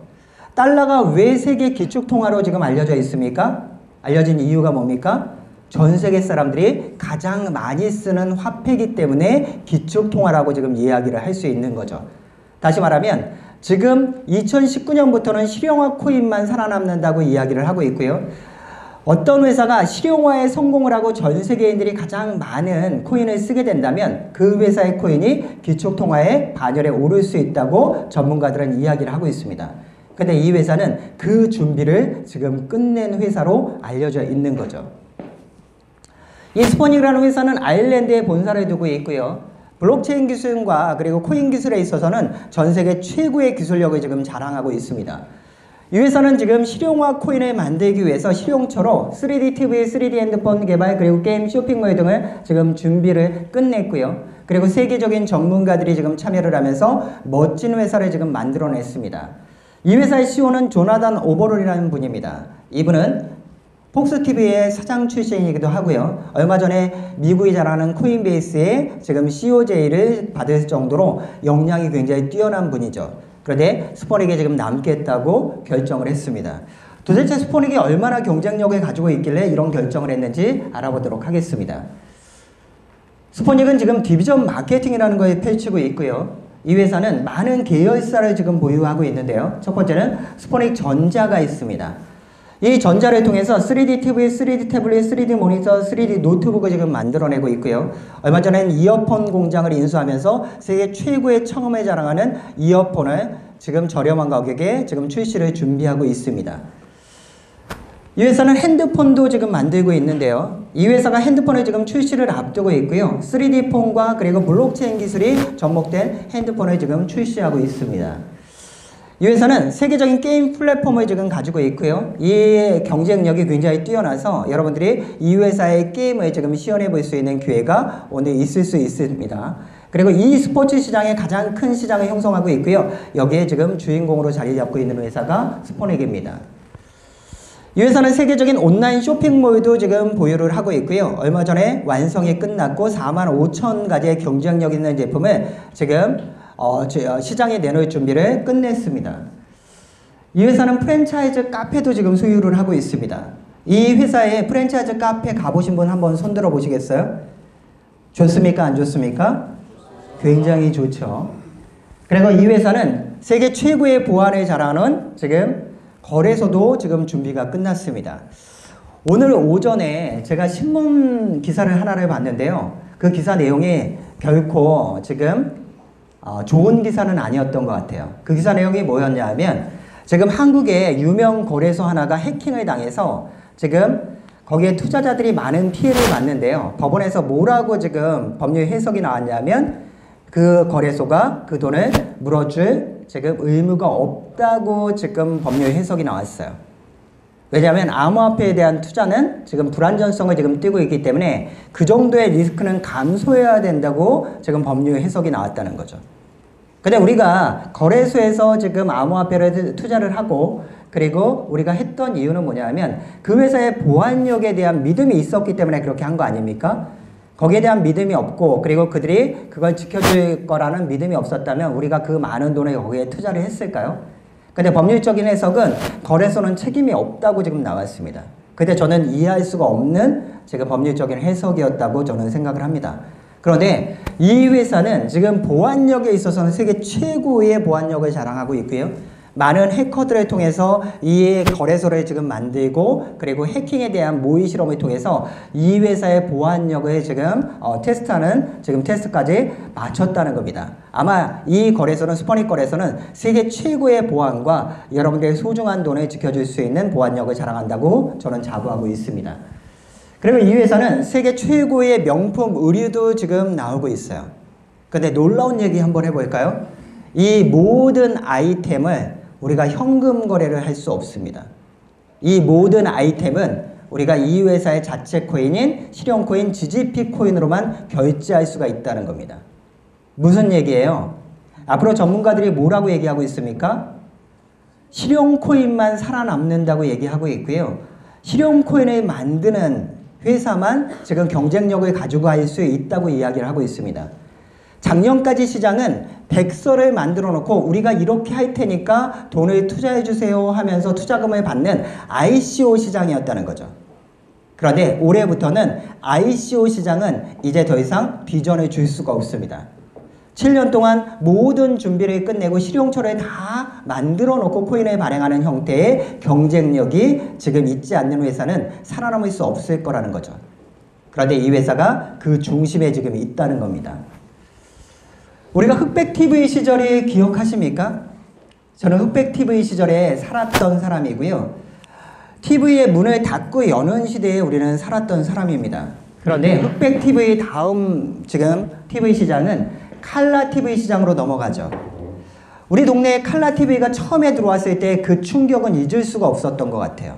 달러가 왜 세계 기축 통화로 지금 알려져 있습니까? 알려진 이유가 뭡니까? 전 세계 사람들이 가장 많이 쓰는 화폐이기 때문에 기축 통화라고 지금 이야기를 할 수 있는 거죠. 다시 말하면 지금 2019년부터는 실용화 코인만 살아남는다고 이야기를 하고 있고요. 어떤 회사가 실용화에 성공을 하고 전 세계인들이 가장 많은 코인을 쓰게 된다면 그 회사의 코인이 기축통화의 반열에 오를 수 있다고 전문가들은 이야기를 하고 있습니다. 근데 이 회사는 그 준비를 지금 끝낸 회사로 알려져 있는 거죠. 이 스포닉이라는 회사는 아일랜드에 본사를 두고 있고요. 블록체인 기술과 그리고 코인 기술에 있어서는 전 세계 최고의 기술력을 지금 자랑하고 있습니다. 이 회사는 지금 실용화 코인을 만들기 위해서 실용처로 3D TV, 3D 핸드폰 개발, 그리고 게임, 쇼핑몰 등을 지금 준비를 끝냈고요. 그리고 세계적인 전문가들이 지금 참여를 하면서 멋진 회사를 지금 만들어냈습니다. 이 회사의 CEO는 조나단 오버롤이라는 분입니다. 이분은 폭스TV의 사장 출신이기도 하고요. 얼마 전에 미국이 잘하는 코인베이스의 지금 COJ를 받을 정도로 역량이 굉장히 뛰어난 분이죠. 그런데 스포닉에 지금 남겠다고 결정을 했습니다. 도대체 스포닉이 얼마나 경쟁력을 가지고 있길래 이런 결정을 했는지 알아보도록 하겠습니다. 스포닉은 지금 디비전 마케팅이라는 걸 펼치고 있고요. 이 회사는 많은 계열사를 지금 보유하고 있는데요. 첫 번째는 스포닉 전자가 있습니다. 이 전자를 통해서 3D TV, 3D 태블릿, 3D 모니터, 3D 노트북을 지금 만들어내고 있고요. 얼마 전엔 이어폰 공장을 인수하면서 세계 최고의 청음을 자랑하는 이어폰을 지금 저렴한 가격에 지금 출시를 준비하고 있습니다. 이 회사는 핸드폰도 지금 만들고 있는데요. 이 회사가 핸드폰을 지금 출시를 앞두고 있고요. 3D 폰과 그리고 블록체인 기술이 접목된 핸드폰을 지금 출시하고 있습니다. 이 회사는 세계적인 게임 플랫폼을 지금 가지고 있고요. 이 경쟁력이 굉장히 뛰어나서 여러분들이 이 회사의 게임을 지금 시연해 볼 수 있는 기회가 오늘 있을 수 있습니다. 그리고 이 스포츠 시장의 가장 큰 시장을 형성하고 있고요. 여기에 지금 주인공으로 자리 잡고 있는 회사가 스포닉입니다. 이 회사는 세계적인 온라인 쇼핑몰도 지금 보유를 하고 있고요. 얼마 전에 완성이 끝났고 45,000가지의 경쟁력 있는 제품을 지금 시장에 내놓을 준비를 끝냈습니다. 이 회사는 프랜차이즈 카페도 지금 소유를 하고 있습니다. 이 회사의 프랜차이즈 카페 가보신 분 한번 손들어 보시겠어요? 좋습니까? 안 좋습니까? 굉장히 좋죠. 그리고 이 회사는 세계 최고의 보안을 자랑하는 지금 거래소도 지금 준비가 끝났습니다. 오늘 오전에 제가 신문 기사를 하나를 봤는데요. 그 기사 내용이 결코 지금 좋은 기사는 아니었던 것 같아요. 그 기사 내용이 뭐였냐 하면 지금 한국의 유명 거래소 하나가 해킹을 당해서 지금 거기에 투자자들이 많은 피해를 봤는데요. 법원에서 뭐라고 지금 법률 해석이 나왔냐면 그 거래소가 그 돈을 물어줄 지금 의무가 없다고 지금 법률 해석이 나왔어요. 왜냐하면 암호화폐에 대한 투자는 지금 불안전성을 지금 띠고 있기 때문에 그 정도의 리스크는 감소해야 된다고 지금 법률 해석이 나왔다는 거죠. 근데 우리가 거래소에서 지금 암호화폐를 투자를 하고 그리고 우리가 했던 이유는 뭐냐면 그 회사의 보안력에 대한 믿음이 있었기 때문에 그렇게 한 거 아닙니까? 거기에 대한 믿음이 없고 그리고 그들이 그걸 지켜줄 거라는 믿음이 없었다면 우리가 그 많은 돈을 거기에 투자를 했을까요? 근데 법률적인 해석은 거래소는 책임이 없다고 지금 나왔습니다. 근데 저는 이해할 수가 없는 지금 법률적인 해석이었다고 저는 생각을 합니다. 그런데 이 회사는 지금 보안력에 있어서는 세계 최고의 보안력을 자랑하고 있고요. 많은 해커들을 통해서 이 거래소를 지금 만들고 그리고 해킹에 대한 모의 실험을 통해서 이 회사의 보안력을 지금 테스트하는 지금 테스트까지 마쳤다는 겁니다. 아마 이 거래소는 스포닉 거래소는 세계 최고의 보안과 여러분들의 소중한 돈을 지켜줄 수 있는 보안력을 자랑한다고 저는 자부하고 있습니다. 그리고 이 회사는 세계 최고의 명품 의류도 지금 나오고 있어요. 근데 놀라운 얘기 한번 해볼까요? 이 모든 아이템을 우리가 현금 거래를 할 수 없습니다. 이 모든 아이템은 우리가 이 회사의 자체 코인인 실용 코인 GGP 코인으로만 결제할 수가 있다는 겁니다. 무슨 얘기예요? 앞으로 전문가들이 뭐라고 얘기하고 있습니까? 실용 코인만 살아남는다고 얘기하고 있고요. 실용 코인을 만드는 회사만 지금 경쟁력을 가지고 갈 수 있다고 이야기를 하고 있습니다. 작년까지 시장은 백서를 만들어 놓고 우리가 이렇게 할 테니까 돈을 투자해 주세요 하면서 투자금을 받는 ICO 시장이었다는 거죠. 그런데 올해부터는 ICO 시장은 이제 더 이상 비전을 줄 수가 없습니다. 7년 동안 모든 준비를 끝내고 실용처를 다 만들어 놓고 코인을 발행하는 형태의 경쟁력이 지금 있지 않는 회사는 살아남을 수 없을 거라는 거죠. 그런데 이 회사가 그 중심에 지금 있다는 겁니다. 우리가 흑백TV 시절이 기억하십니까? 저는 흑백TV 시절에 살았던 사람이고요. TV의 문을 닫고 여는 시대에 우리는 살았던 사람입니다. 그런데 흑백TV 다음 지금 TV 시장은 칼라TV 시장으로 넘어가죠. 우리 동네에 칼라TV가 처음에 들어왔을 때 그 충격은 잊을 수가 없었던 것 같아요.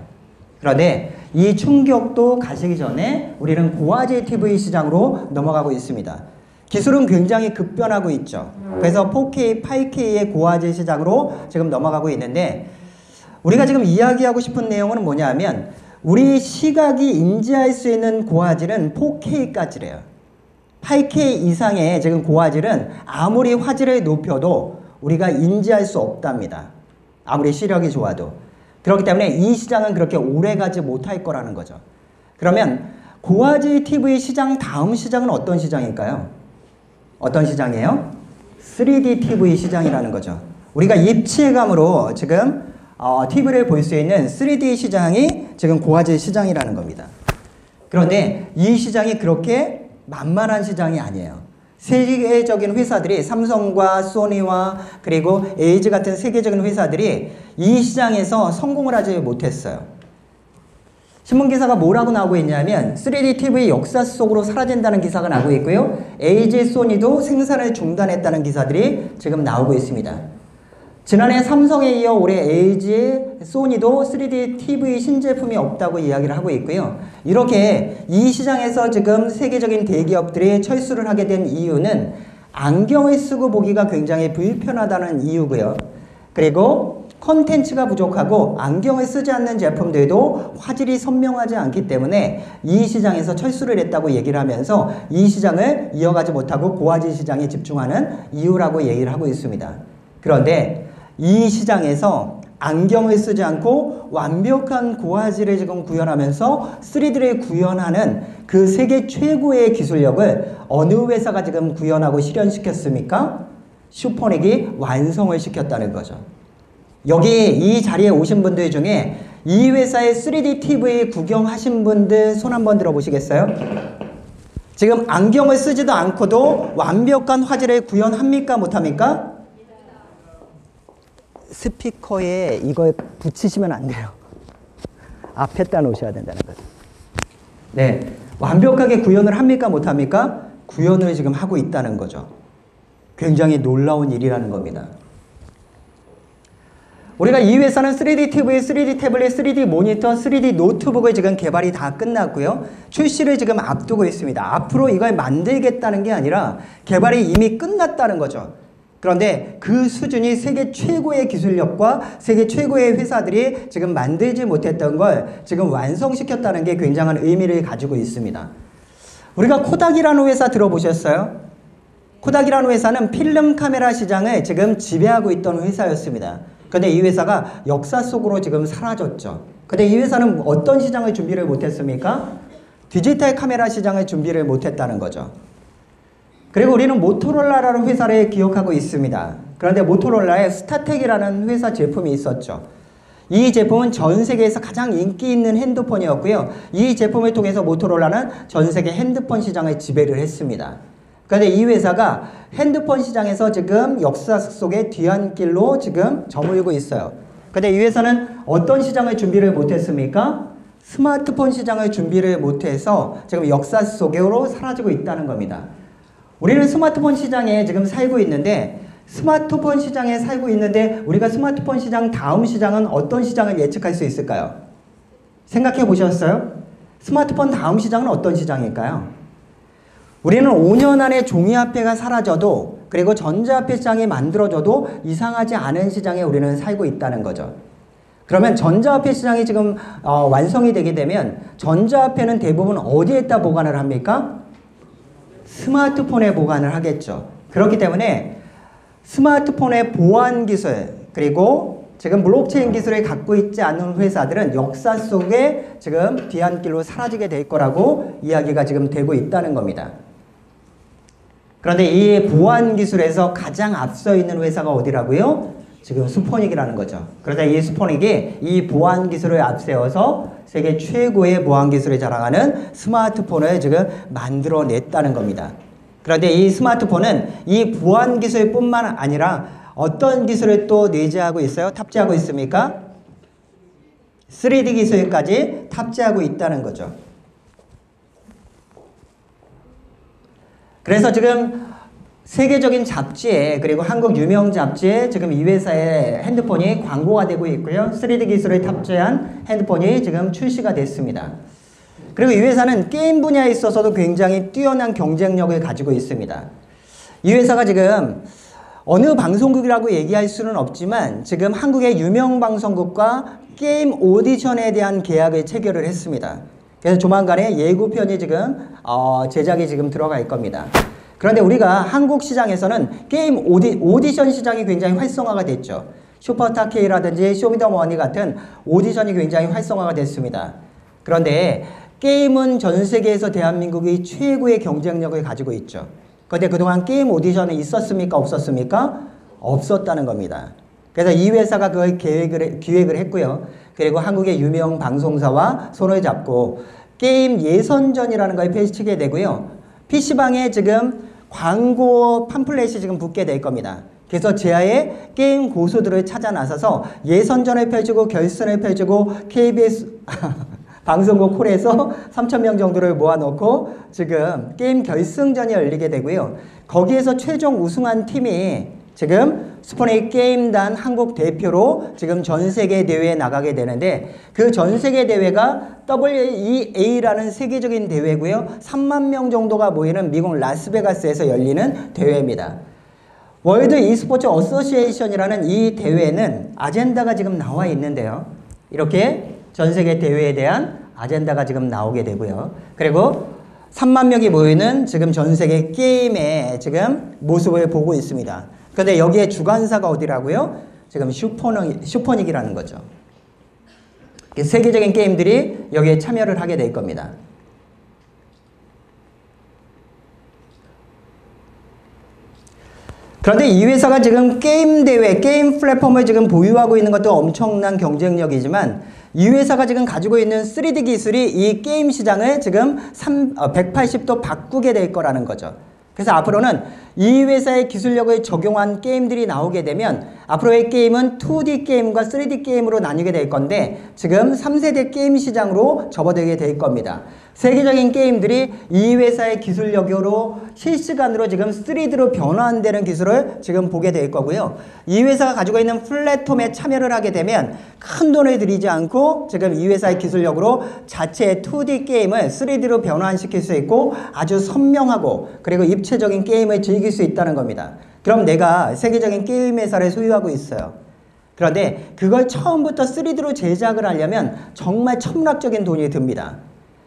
그런데 이 충격도 가시기 전에 우리는 고화질 TV 시장으로 넘어가고 있습니다. 기술은 굉장히 급변하고 있죠. 그래서 4K, 8K의 고화질 시장으로 지금 넘어가고 있는데 우리가 지금 이야기하고 싶은 내용은 뭐냐면 우리 시각이 인지할 수 있는 고화질은 4K까지래요. 8K 이상의 지금 고화질은 아무리 화질을 높여도 우리가 인지할 수 없답니다. 아무리 시력이 좋아도. 그렇기 때문에 이 시장은 그렇게 오래 가지 못할 거라는 거죠. 그러면 고화질 TV 시장 다음 시장은 어떤 시장일까요? 어떤 시장이에요? 3D TV 시장이라는 거죠. 우리가 입체감으로 지금 TV를 볼 수 있는 3D 시장이 지금 고화질 시장이라는 겁니다. 그런데 이 시장이 그렇게 만만한 시장이 아니에요. 세계적인 회사들이 삼성과 소니와 그리고 LG 같은 세계적인 회사들이 이 시장에서 성공을 하지 못했어요. 신문기사가 뭐라고 나오고 있냐면 3D TV 역사 속으로 사라진다는 기사가 나오고 있고요. LG, 소니도 생산을 중단했다는 기사들이 지금 나오고 있습니다. 지난해 삼성에 이어 올해 LG, 소니도 3D TV 신제품이 없다고 이야기를 하고 있고요. 이렇게 이 시장에서 지금 세계적인 대기업들이 철수를 하게 된 이유는 안경을 쓰고 보기가 굉장히 불편하다는 이유고요. 그리고 콘텐츠가 부족하고 안경을 쓰지 않는 제품들도 화질이 선명하지 않기 때문에 이 시장에서 철수를 했다고 얘기를 하면서 이 시장을 이어가지 못하고 고화질 시장에 집중하는 이유라고 얘기를 하고 있습니다. 그런데 이 시장에서 안경을 쓰지 않고 완벽한 고화질을 지금 구현하면서 3D를 구현하는 그 세계 최고의 기술력을 어느 회사가 지금 구현하고 실현시켰습니까? 슈퍼닉이 완성을 시켰다는 거죠. 여기 이 자리에 오신 분들 중에 이 회사의 3D TV 구경하신 분들 손 한번 들어보시겠어요? 지금 안경을 쓰지도 않고도 완벽한 화질을 구현합니까? 못합니까? 스피커에 이걸 붙이시면 안 돼요. 앞에다 놓으셔야 된다는 거죠. 네, 완벽하게 구현을 합니까? 못합니까? 구현을 지금 하고 있다는 거죠. 굉장히 놀라운 일이라는 겁니다. 우리가 이 회사는 3D TV, 3D 태블릿, 3D 모니터, 3D 노트북을 지금 개발이 다 끝났고요. 출시를 지금 앞두고 있습니다. 앞으로 이걸 만들겠다는 게 아니라 개발이 이미 끝났다는 거죠. 그런데 그 수준이 세계 최고의 기술력과 세계 최고의 회사들이 지금 만들지 못했던 걸 지금 완성시켰다는 게 굉장한 의미를 가지고 있습니다. 우리가 코닥이라는 회사 들어보셨어요? 코닥이라는 회사는 필름 카메라 시장을 지금 지배하고 있던 회사였습니다. 그런데 이 회사가 역사 속으로 지금 사라졌죠. 근데 이 회사는 어떤 시장을 준비를 못했습니까? 디지털 카메라 시장을 준비를 못했다는 거죠. 그리고 우리는 모토로라라는 회사를 기억하고 있습니다. 그런데 모토로라의 스타텍이라는 회사 제품이 있었죠. 이 제품은 전 세계에서 가장 인기 있는 핸드폰이었고요. 이 제품을 통해서 모토로라는 전 세계 핸드폰 시장을 지배를 했습니다. 그런데 이 회사가 핸드폰 시장에서 지금 역사 속의 뒤안길로 지금 저물고 있어요. 그런데 이 회사는 어떤 시장을 준비를 못했습니까? 스마트폰 시장을 준비를 못해서 지금 역사 속으로 사라지고 있다는 겁니다. 우리는 스마트폰 시장에 지금 살고 있는데 우리가 스마트폰 시장 다음 시장은 어떤 시장을 예측할 수 있을까요? 생각해 보셨어요? 스마트폰 다음 시장은 어떤 시장일까요? 우리는 5년 안에 종이화폐가 사라져도 그리고 전자화폐 시장이 만들어져도 이상하지 않은 시장에 우리는 살고 있다는 거죠. 그러면 전자화폐 시장이 지금 완성이 되게 되면 전자화폐는 대부분 어디에다 보관을 합니까? 스마트폰에 보관을 하겠죠. 그렇기 때문에 스마트폰의 보안 기술 그리고 지금 블록체인 기술을 갖고 있지 않은 회사들은 역사 속에 지금 뒤안길로 사라지게 될 거라고 이야기가 지금 되고 있다는 겁니다. 그런데 이 보안 기술에서 가장 앞서 있는 회사가 어디라고요? 지금 스포닉이라는 거죠. 그런데 이 스포닉이 이 보안 기술을 앞세워서 세계 최고의 보안 기술을 자랑하는 스마트폰을 지금 만들어냈다는 겁니다. 그런데 이 스마트폰은 이 보안 기술뿐만 아니라 어떤 기술을 또 내재하고 있어요? 탑재하고 있습니까? 3D 기술까지 탑재하고 있다는 거죠. 그래서 지금 세계적인 잡지에 그리고 한국 유명 잡지에 지금 이 회사의 핸드폰이 광고가 되고 있고요. 3D 기술을 탑재한 핸드폰이 지금 출시가 됐습니다. 그리고 이 회사는 게임 분야에 있어서도 굉장히 뛰어난 경쟁력을 가지고 있습니다. 이 회사가 지금 어느 방송국이라고 얘기할 수는 없지만 지금 한국의 유명 방송국과 게임 오디션에 대한 계약을 체결을 했습니다. 그래서 조만간에 예고편이 지금 제작이 지금 들어갈 겁니다. 그런데 우리가 한국 시장에서는 게임 오디션 시장이 굉장히 활성화가 됐죠. 슈퍼스타 K라든지 쇼미더머니 같은 오디션이 굉장히 활성화가 됐습니다. 그런데 게임은 전 세계에서 대한민국이 최고의 경쟁력을 가지고 있죠. 그런데 그동안 게임 오디션이 있었습니까? 없었습니까? 없었다는 겁니다. 그래서 이 회사가 그걸 기획을 했고요. 그리고 한국의 유명 방송사와 손을 잡고 게임 예선전이라는 걸 펼치게 되고요. PC방에 지금 광고 팜플렛이 지금 붙게 될 겁니다. 그래서 제아의 게임 고수들을 찾아 나서서 예선전을 펼치고 결선을 펼치고 KBS 방송국 홀에서 3,000명 정도를 모아놓고 지금 게임 결승전이 열리게 되고요. 거기에서 최종 우승한 팀이 지금 스포닉 게임단 한국 대표로 지금 전 세계 대회에 나가게 되는데 그 전 세계 대회가 WEA라는 세계적인 대회고요. 3만 명 정도가 모이는 미국 라스베가스에서 열리는 대회입니다. 월드 e스포츠 어소시에이션이라는 이 대회는 아젠다가 지금 나와 있는데요. 이렇게 전 세계 대회에 대한 아젠다가 지금 나오게 되고요. 그리고 3만 명이 모이는 지금 전 세계 게임의 지금 모습을 보고 있습니다. 그런데 여기에 주관사가 어디라고요? 지금 슈퍼닉이라는 거죠. 세계적인 게임들이 여기에 참여를 하게 될 겁니다. 그런데 이 회사가 지금 게임 대회, 게임 플랫폼을 지금 보유하고 있는 것도 엄청난 경쟁력이지만 이 회사가 지금 가지고 있는 3D 기술이 이 게임 시장을 지금 180도 바꾸게 될 거라는 거죠. 그래서 앞으로는 이 회사의 기술력을 적용한 게임들이 나오게 되면 앞으로의 게임은 2D 게임과 3D 게임으로 나뉘게 될 건데 지금 3세대 게임 시장으로 접어들게 될 겁니다. 세계적인 게임들이 이 회사의 기술력으로 실시간으로 지금 3D로 변환되는 기술을 지금 보게 될 거고요. 이 회사가 가지고 있는 플랫폼에 참여를 하게 되면 큰 돈을 들이지 않고 지금 이 회사의 기술력으로 자체의 2D 게임을 3D로 변환시킬 수 있고 아주 선명하고 그리고 입체적인 게임을 즐길 수 있다는 겁니다. 그럼 내가 세계적인 게임 회사를 소유하고 있어요. 그런데 그걸 처음부터 3D로 제작을 하려면 정말 천문학적인 돈이 듭니다.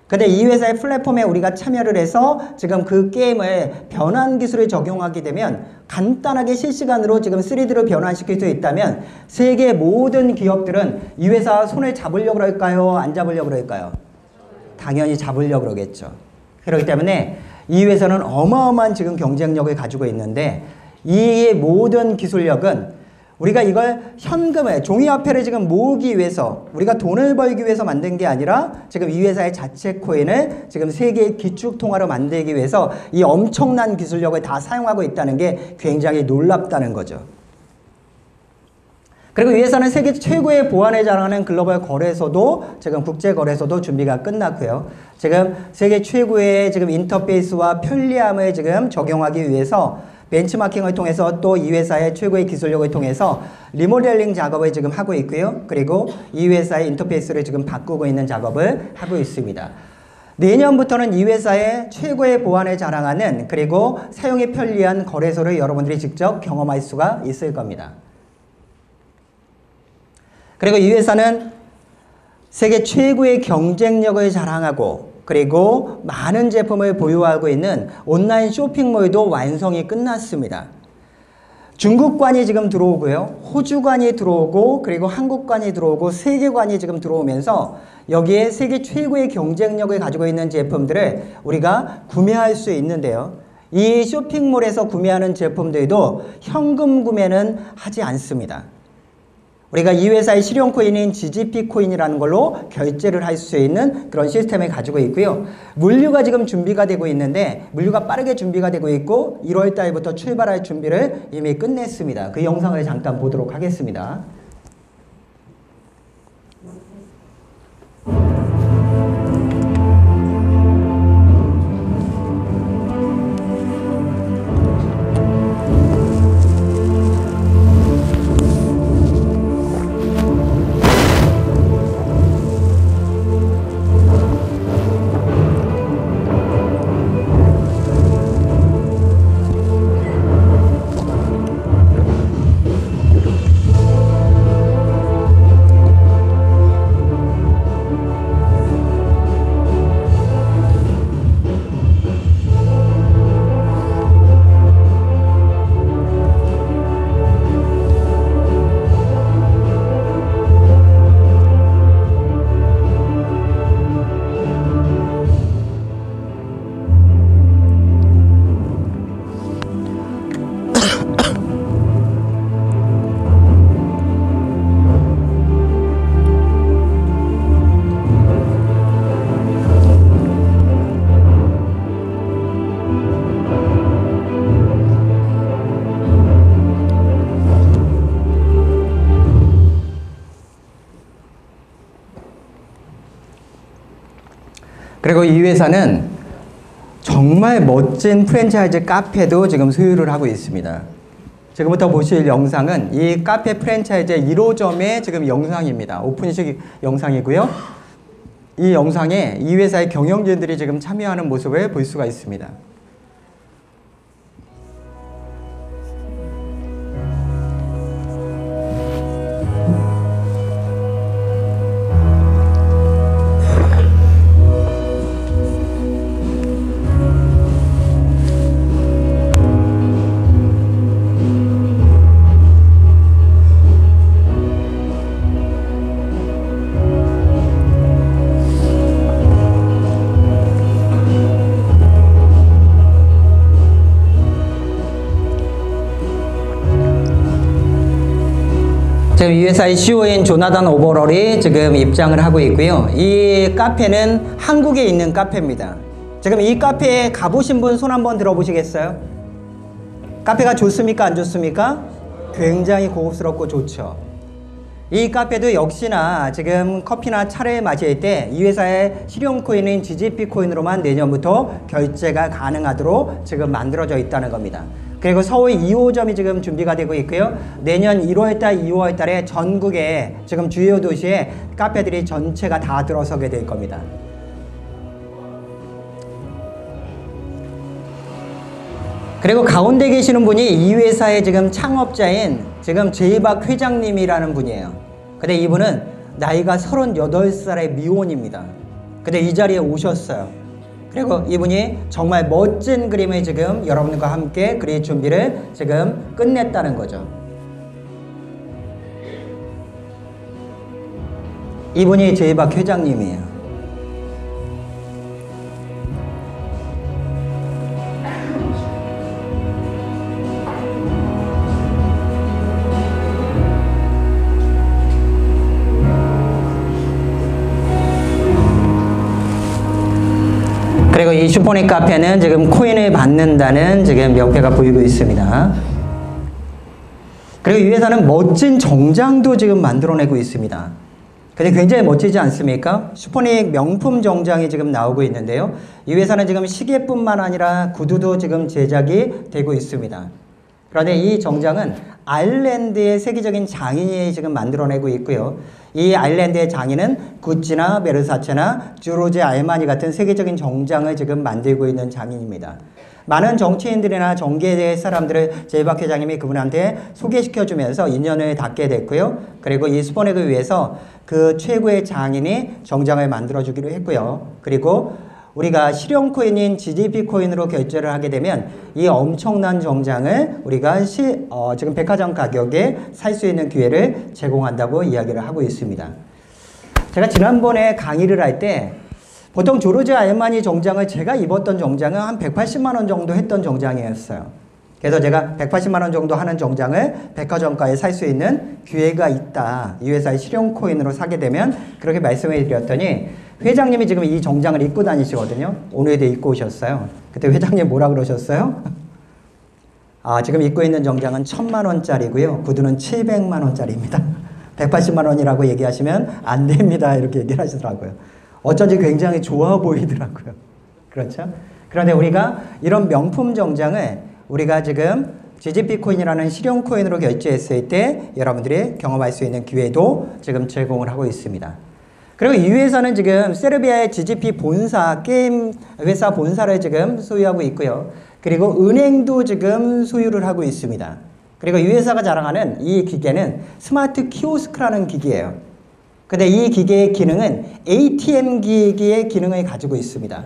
근데 이 회사의 플랫폼에 우리가 참여를 해서 지금 그 게임을 변환 기술을 적용하게 되면 간단하게 실시간으로 지금 3D로 변환시킬 수 있다면 세계 모든 기업들은 이 회사 손을 잡으려고 그럴까요? 안 잡으려고 그럴까요? 당연히 잡으려고 그러겠죠. 그렇기 때문에 이 회사는 어마어마한 지금 경쟁력을 가지고 있는데 이 모든 기술력은 우리가 이걸 현금을, 종이화폐를 지금 모으기 위해서, 우리가 돈을 벌기 위해서 만든 게 아니라 지금 이 회사의 자체 코인을 지금 세계의 기축통화로 만들기 위해서 이 엄청난 기술력을 다 사용하고 있다는 게 굉장히 놀랍다는 거죠. 그리고 이 회사는 세계 최고의 보안을 자랑하는 글로벌 거래소도 지금 국제 거래소도 준비가 끝났고요. 지금 세계 최고의 지금 인터페이스와 편리함을 지금 적용하기 위해서 벤치마킹을 통해서 또 이 회사의 최고의 기술력을 통해서 리모델링 작업을 지금 하고 있고요. 그리고 이 회사의 인터페이스를 지금 바꾸고 있는 작업을 하고 있습니다. 내년부터는 이 회사의 최고의 보안을 자랑하는 그리고 사용이 편리한 거래소를 여러분들이 직접 경험할 수가 있을 겁니다. 그리고 이 회사는 세계 최고의 경쟁력을 자랑하고 그리고 많은 제품을 보유하고 있는 온라인 쇼핑몰도 완성이 끝났습니다. 중국관이 지금 들어오고요. 호주관이 들어오고 그리고 한국관이 들어오고 세계관이 지금 들어오면서 여기에 세계 최고의 경쟁력을 가지고 있는 제품들을 우리가 구매할 수 있는데요. 이 쇼핑몰에서 구매하는 제품들도 현금 구매는 하지 않습니다. 우리가 이 회사의 실용코인인 GGP 코인이라는 걸로 결제를 할 수 있는 그런 시스템을 가지고 있고요. 물류가 지금 준비가 되고 있는데 물류가 빠르게 준비가 되고 있고 1월 달부터 출발할 준비를 이미 끝냈습니다. 그 영상을 잠깐 보도록 하겠습니다. 그리고 이 회사는 정말 멋진 프랜차이즈 카페도 지금 소유를 하고 있습니다. 지금부터 보실 영상은 이 카페 프랜차이즈 1호점의 지금 영상입니다. 오픈식 영상이고요. 이 영상에 이 회사의 경영진들이 지금 참여하는 모습을 볼 수가 있습니다. 지금 이 회사의 CEO인 조나단 오버럴이 지금 입장을 하고 있고요. 이 카페는 한국에 있는 카페입니다. 지금 이 카페에 가보신 분 손 한번 들어보시겠어요? 카페가 좋습니까? 안 좋습니까? 굉장히 고급스럽고 좋죠. 이 카페도 역시나 지금 커피나 차를 마실 때 이 회사의 실용코인인 GGP 코인으로만 내년부터 결제가 가능하도록 지금 만들어져 있다는 겁니다. 그리고 서울 2호점이 지금 준비가 되고 있고요. 내년 1월달, 2월달에 전국의 지금 주요 도시에 카페들이 전체가 다 들어서게 될 겁니다. 그리고 가운데 계시는 분이 이 회사의 지금 창업자인 지금 제이박 회장님이라는 분이에요. 근데 이분은 나이가 38살의 미혼입니다. 근데 이 자리에 오셨어요. 그리고 이분이 정말 멋진 그림을 지금 여러분과 함께 그릴 준비를 지금 끝냈다는 거죠. 이분이 제이박 회장님이에요. 그리고 이 슈퍼닉 카페는 지금 코인을 받는다는 지금 명패가 보이고 있습니다. 그리고 이 회사는 멋진 정장도 지금 만들어내고 있습니다. 근데 굉장히 멋지지 않습니까? 슈퍼닉 명품 정장이 지금 나오고 있는데요. 이 회사는 지금 시계뿐만 아니라 구두도 지금 제작이 되고 있습니다. 그런데 이 정장은 아일랜드의 세계적인 장인이 지금 만들어내고 있고요. 이 아일랜드의 장인은 구찌나 베르사체나 주로제 알마니 같은 세계적인 정장을 지금 만들고 있는 장인입니다. 많은 정치인들이나 정계의 사람들을 제이박 회장님이 그분한테 소개시켜주면서 인연을 닿게 됐고요. 그리고 이 슈퍼닉을 위해서 그 최고의 장인이 정장을 만들어주기로 했고요. 그리고 우리가 실용 코인인 GDP 코인으로 결제를 하게 되면 이 엄청난 정장을 우리가 지금 백화점 가격에 살 수 있는 기회를 제공한다고 이야기를 하고 있습니다. 제가 지난번에 강의를 할 때 보통 조르제 알마니 정장을 제가 입었던 정장은 한 180만 원 정도 했던 정장이었어요. 그래서 제가 180만 원 정도 하는 정장을 백화점가에 살 수 있는 기회가 있다. 이 회사의 실용 코인으로 사게 되면 그렇게 말씀을 드렸더니 회장님이 지금 이 정장을 입고 다니시거든요. 오늘도 입고 오셨어요. 그때 회장님 뭐라 그러셨어요? 지금 입고 있는 정장은 1000만 원짜리고요. 구두는 700만 원짜리입니다. 180만 원이라고 얘기하시면 안 됩니다. 이렇게 얘기를 하시더라고요. 어쩐지 굉장히 좋아 보이더라고요. 그렇죠? 그런데 우리가 이런 명품 정장을 우리가 지금 GGP 코인이라는 실용 코인으로 결제했을 때 여러분들이 경험할 수 있는 기회도 지금 제공을 하고 있습니다. 그리고 이 회사는 지금 세르비아의 GGP 본사, 게임 회사 본사를 지금 소유하고 있고요. 그리고 은행도 지금 소유를 하고 있습니다. 그리고 이 회사가 자랑하는 이 기계는 스마트 키오스크라는 기기예요. 근데 이 기계의 기능은 ATM 기기의 기능을 가지고 있습니다.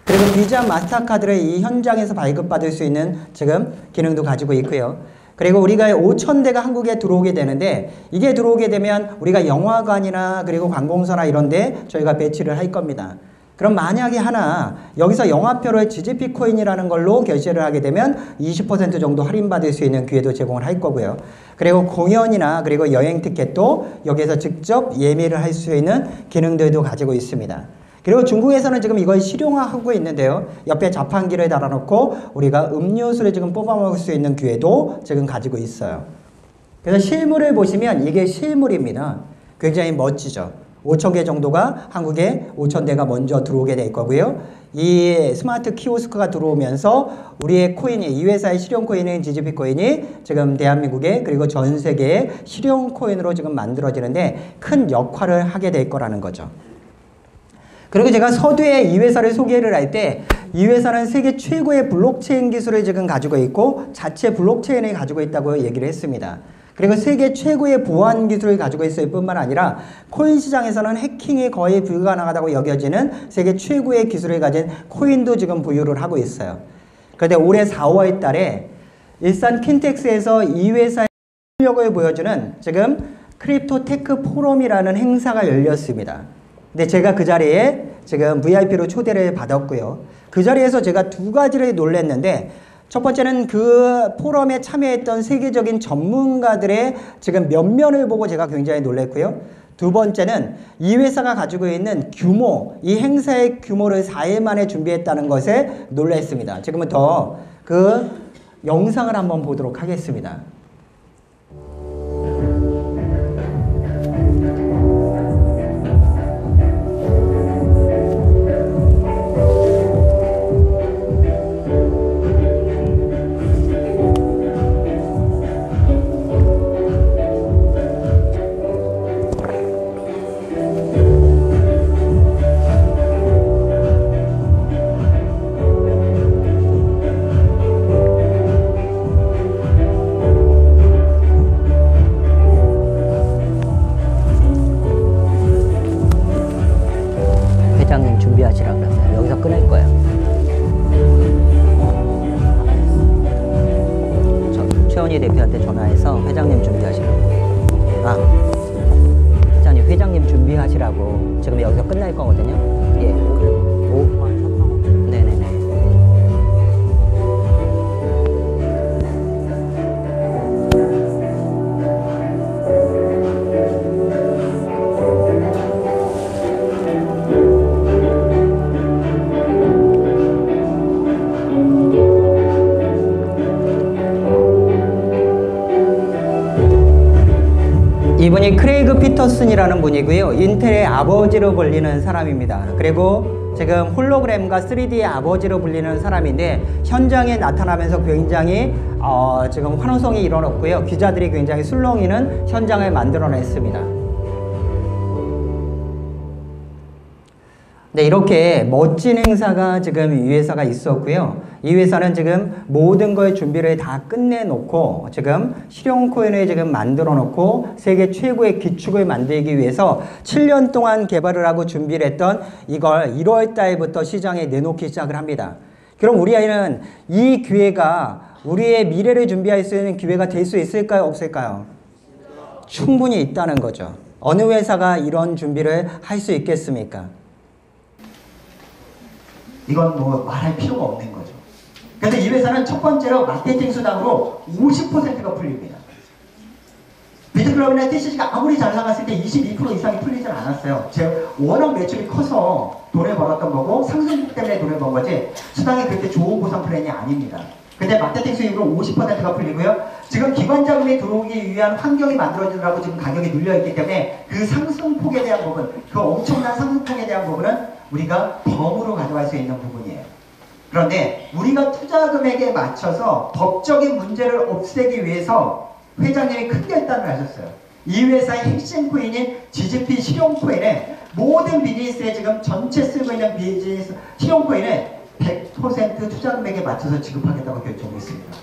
그리고 비자 마스터카드를 이 현장에서 발급받을 수 있는 지금 기능도 가지고 있고요. 그리고 우리가 5,000대가 한국에 들어오게 되는데 이게 들어오게 되면 우리가 영화관이나 그리고 관공서나 이런 데 저희가 배치를 할 겁니다. 그럼 만약에 하나 여기서 영화표를 GGP 코인이라는 걸로 결제를 하게 되면 20% 정도 할인받을 수 있는 기회도 제공을 할 거고요. 그리고 공연이나 그리고 여행 티켓도 여기에서 직접 예매를 할 수 있는 기능들도 가지고 있습니다. 그리고 중국에서는 지금 이걸 실용화하고 있는데요. 옆에 자판기를 달아놓고 우리가 음료수를 지금 뽑아 먹을 수 있는 기회도 지금 가지고 있어요. 그래서 실물을 보시면 이게 실물입니다. 굉장히 멋지죠. 5,000개 정도가 한국에 5,000대가 먼저 들어오게 될 거고요. 이 스마트 키오스크가 들어오면서 우리의 코인이, 이 회사의 실용 코인인 GGP 코인이 지금 대한민국에 그리고 전 세계의 실용 코인으로 지금 만들어지는데 큰 역할을 하게 될 거라는 거죠. 그리고 제가 서두에 이 회사를 소개를 할 때 이 회사는 세계 최고의 블록체인 기술을 지금 가지고 있고 자체 블록체인을 가지고 있다고 얘기를 했습니다. 그리고 세계 최고의 보안 기술을 가지고 있을 뿐만 아니라 코인 시장에서는 해킹이 거의 불가능하다고 여겨지는 세계 최고의 기술을 가진 코인도 지금 보유를 하고 있어요. 그런데 올해 4월 달에 일산 킨텍스에서 이 회사의 실력을 보여주는 지금 크립토 테크 포럼이라는 행사가 열렸습니다. 근데 제가 그 자리에 지금 VIP로 초대를 받았고요. 그 자리에서 제가 두 가지를 놀랐는데 첫 번째는 그 포럼에 참여했던 세계적인 전문가들의 지금 면면을 보고 제가 굉장히 놀랐고요. 두 번째는 이 회사가 가지고 있는 규모, 이 행사의 규모를 4일 만에 준비했다는 것에 놀랐습니다. 지금부터 그 영상을 한번 보도록 하겠습니다. 회장님 준비하시라 그랬어요. 여기서 끊을 거예요. 저 최원희 대표한테 전화해서 회장님 준비하시라고. 회장님, 회장님 준비하시라고. 지금 여기서 끝날 거거든요. 예. 네네네. 이분이 크레이그 피터슨이라는 분이고요. 인텔의 아버지로 불리는 사람입니다. 그리고 지금 홀로그램과 3D의 아버지로 불리는 사람인데 현장에 나타나면서 굉장히 지금 환호성이 일어났고요. 기자들이 굉장히 술렁이는 현장을 만들어냈습니다. 네, 이렇게 멋진 행사가 지금 이 회사가 있었고요. 이 회사는 지금 모든 걸 준비를 다 끝내놓고 지금 실용 코인을 지금 만들어 놓고 세계 최고의 기축을 만들기 위해서 7년 동안 개발을 하고 준비를 했던 이걸 1월 달부터 시장에 내놓기 시작을 합니다. 그럼 우리 아이는 이 기회가 우리의 미래를 준비할 수 있는 기회가 될 수 있을까요? 없을까요? 충분히 있다는 거죠. 어느 회사가 이런 준비를 할 수 있겠습니까? 이건 뭐 말할 필요가 없는 거죠. 그래서 이 회사는 첫 번째로 마케팅 수당으로 50%가 풀립니다. 비트클럽이나 TCC가 아무리 잘 나갔을 때 22% 이상이 풀리진 않았어요. 워낙 매출이 커서 돈을 벌었던 거고 상승폭 때문에 돈을 번 거지 수당이 그렇게 좋은 보상 플랜이 아닙니다. 근데 마케팅 수익으로 50%가 풀리고요. 지금 기관 자금이 들어오기 위한 환경이 만들어지느라고 지금 가격이 눌려있기 때문에 그 상승폭에 대한 부분, 그 엄청난 상승폭에 대한 부분은 우리가 덤으로 가져갈 수 있는 부분이에요. 그런데 우리가 투자 금액에 맞춰서 법적인 문제를 없애기 위해서 회장님이 큰 결단을 하셨어요. 이 회사의 핵심 코인인 GGP 실용 코인을 모든 비즈니스에 지금 전체 쓰고 있는 비즈니스 실용 코인을 100% 투자 금액에 맞춰서 지급하겠다고 결정했습니다.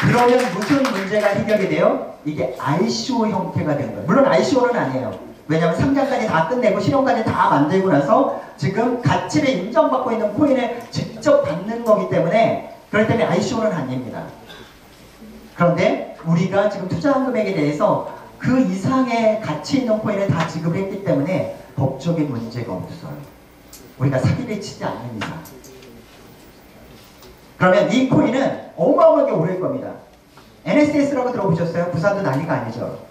그러면 무슨 문제가 해결이 돼요? 이게 ICO 형태가 된 거예요. 물론 ICO는 아니에요. 왜냐하면 상장까지 다 끝내고 실용까지 다 만들고 나서 지금 가치를 인정받고 있는 코인을 직접 받는 거기 때문에 그렇기 때문에 ICO는 아닙니다. 그런데 우리가 지금 투자한 금액에 대해서 그 이상의 가치 있는 코인을 다 지급했기 때문에 법적인 문제가 없어요. 우리가 사기를 치지 않는 이상. 그러면 이 코인은 어마어마하게 오를 겁니다. NSS라고 들어보셨어요? 부산도 난리가 아니죠.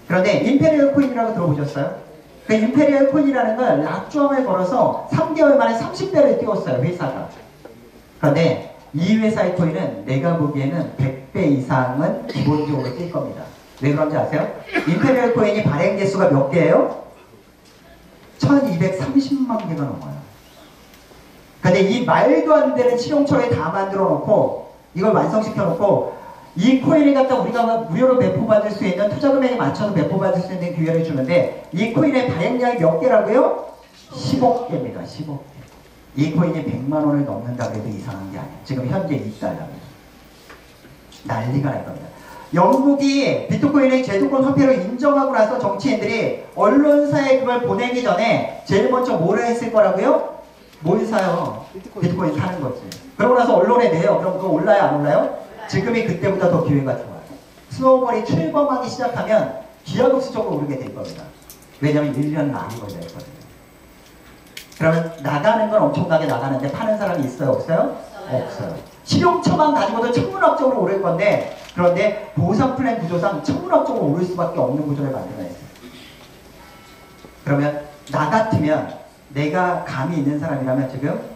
그런데 임페리얼 코인이라고 들어보셨어요? 그 임페리얼 코인이라는 걸 락주함을 걸어서 3개월 만에 30배를 띄웠어요, 회사가. 그런데 이 회사의 코인은 내가 보기에는 100배 이상은 기본적으로 뛸 겁니다. 왜 그런지 아세요? 임페리얼 코인이 발행 개수가 몇 개예요? 1230만 개가 넘어요. 근데 이 말도 안 되는 실용처에 다 만들어 놓고 이걸 완성시켜 놓고 이 코인을 갖다 우리가 무료로 배포받을 수 있는 투자 금액에 맞춰서 배포받을 수 있는 기회를 주는데 이 코인의 발행량이 몇 개라고요? 10억 개입니다. 10억 개. 이 코인이 100만 원을 넘는다 그래도 이상한 게 아니에요. 지금 현재 2달러입니다. 난리가 날 겁니다. 영국이 비트코인을 제도권 화폐로 인정하고 나서 정치인들이 언론사에 그걸 보내기 전에 제일 먼저 뭐를 했을 거라고요? 뭘 사요? 비트코인 사는 거지. 그러고 나서 언론에 내요. 그럼 그거 올라요? 안 올라요? 지금이 그때보다 더 기회가 좋아요. 스노우볼이 출범하기 시작하면 기하급수적으로 오르게 될 겁니다. 왜냐하면 1년 많이 걸려 있거든요. 그러면 나가는 건 엄청나게 나가는데 파는 사람이 있어요? 없어요? 없어요. 실용처만 가지고도 천문학적으로 오를 건데 그런데 보상 플랜 구조상 천문학적으로 오를 수밖에 없는 구조를 만들어냈어요. 그러면 나 같으면 내가 감이 있는 사람이라면 지금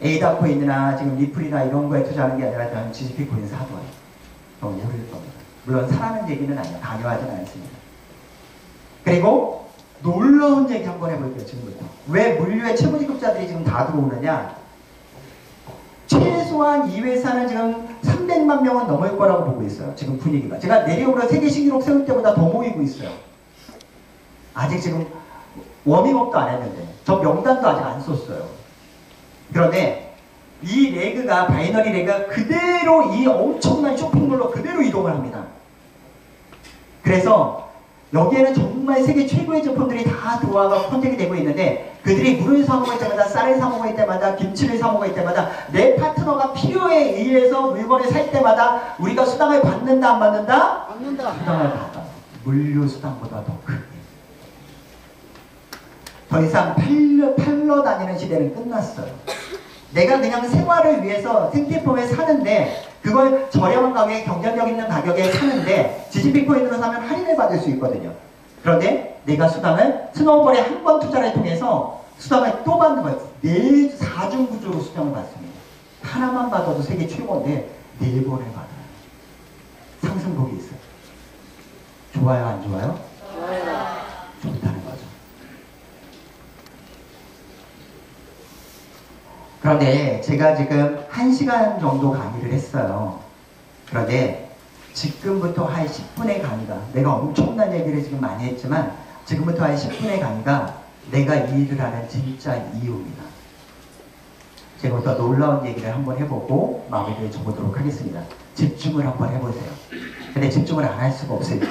에이다 코인이나 지금 리플이나 이런 거에 투자하는 게 아니라 저는 GGP 코인 사둬요. 오를 겁니다. 물론 사라는 얘기는 아니에요. 강요하지는 않습니다. 그리고 놀라운 얘기 한번 해볼게요. 지금부터. 왜 물류의 최고직급자들이 지금 다 들어오느냐? 최소한 이 회사는 지금 300만 명은 넘을 거라고 보고 있어요. 지금 분위기가. 제가 내리오로 세계 신기록 세울 때보다 더 모이고 있어요. 아직 지금 워밍업도 안 했는데 저 명단도 아직 안 썼어요. 그런데 이 레그가 바이너리 레그가 그대로 이 엄청난 쇼핑몰로 그대로 이동을 합니다. 그래서 여기에는 정말 세계 최고의 제품들이 다 들어와서 컨택이 되고 있는데 그들이 물을 사 먹을 때마다 쌀을 사 먹을 때마다 김치를 사 먹을 때마다 내 파트너가 필요에 의해서 물건을 살 때마다 우리가 수당을 받는다 안 받는다? 받는다. 수당을 받아. 물류 수당보다 더 크게. 더 이상 팔러 다니는 시대는 끝났어요. 내가 그냥 생활을 위해서 생필품을 사는데 그걸 저렴한 가격에 경쟁력 있는 가격에 사는데 지지비코인으로 사면 할인을 받을 수 있거든요. 그런데 내가 수당을 스노우볼에 한 번 투자를 통해서 수당을 또 받는 거예요. 4중 구조로 수당을 받습니다. 하나만 받아도 세계 최고인데 4번을 받아요. 상승폭이 있어요. 좋아요 안 좋아요? 좋아요. 좋다는 거죠. 그런데 제가 지금 1시간 정도 강의를 했어요. 그런데 지금부터 한 10분의 강의가, 내가 엄청난 얘기를 지금 많이 했지만 지금부터 한 10분의 강의가 내가 이 일을 하는 진짜 이유입니다. 지금부터 놀라운 얘기를 한번 해보고 마무리를 줘보도록 하겠습니다. 집중을 한번 해보세요. 근데 집중을 안 할 수가 없습니다.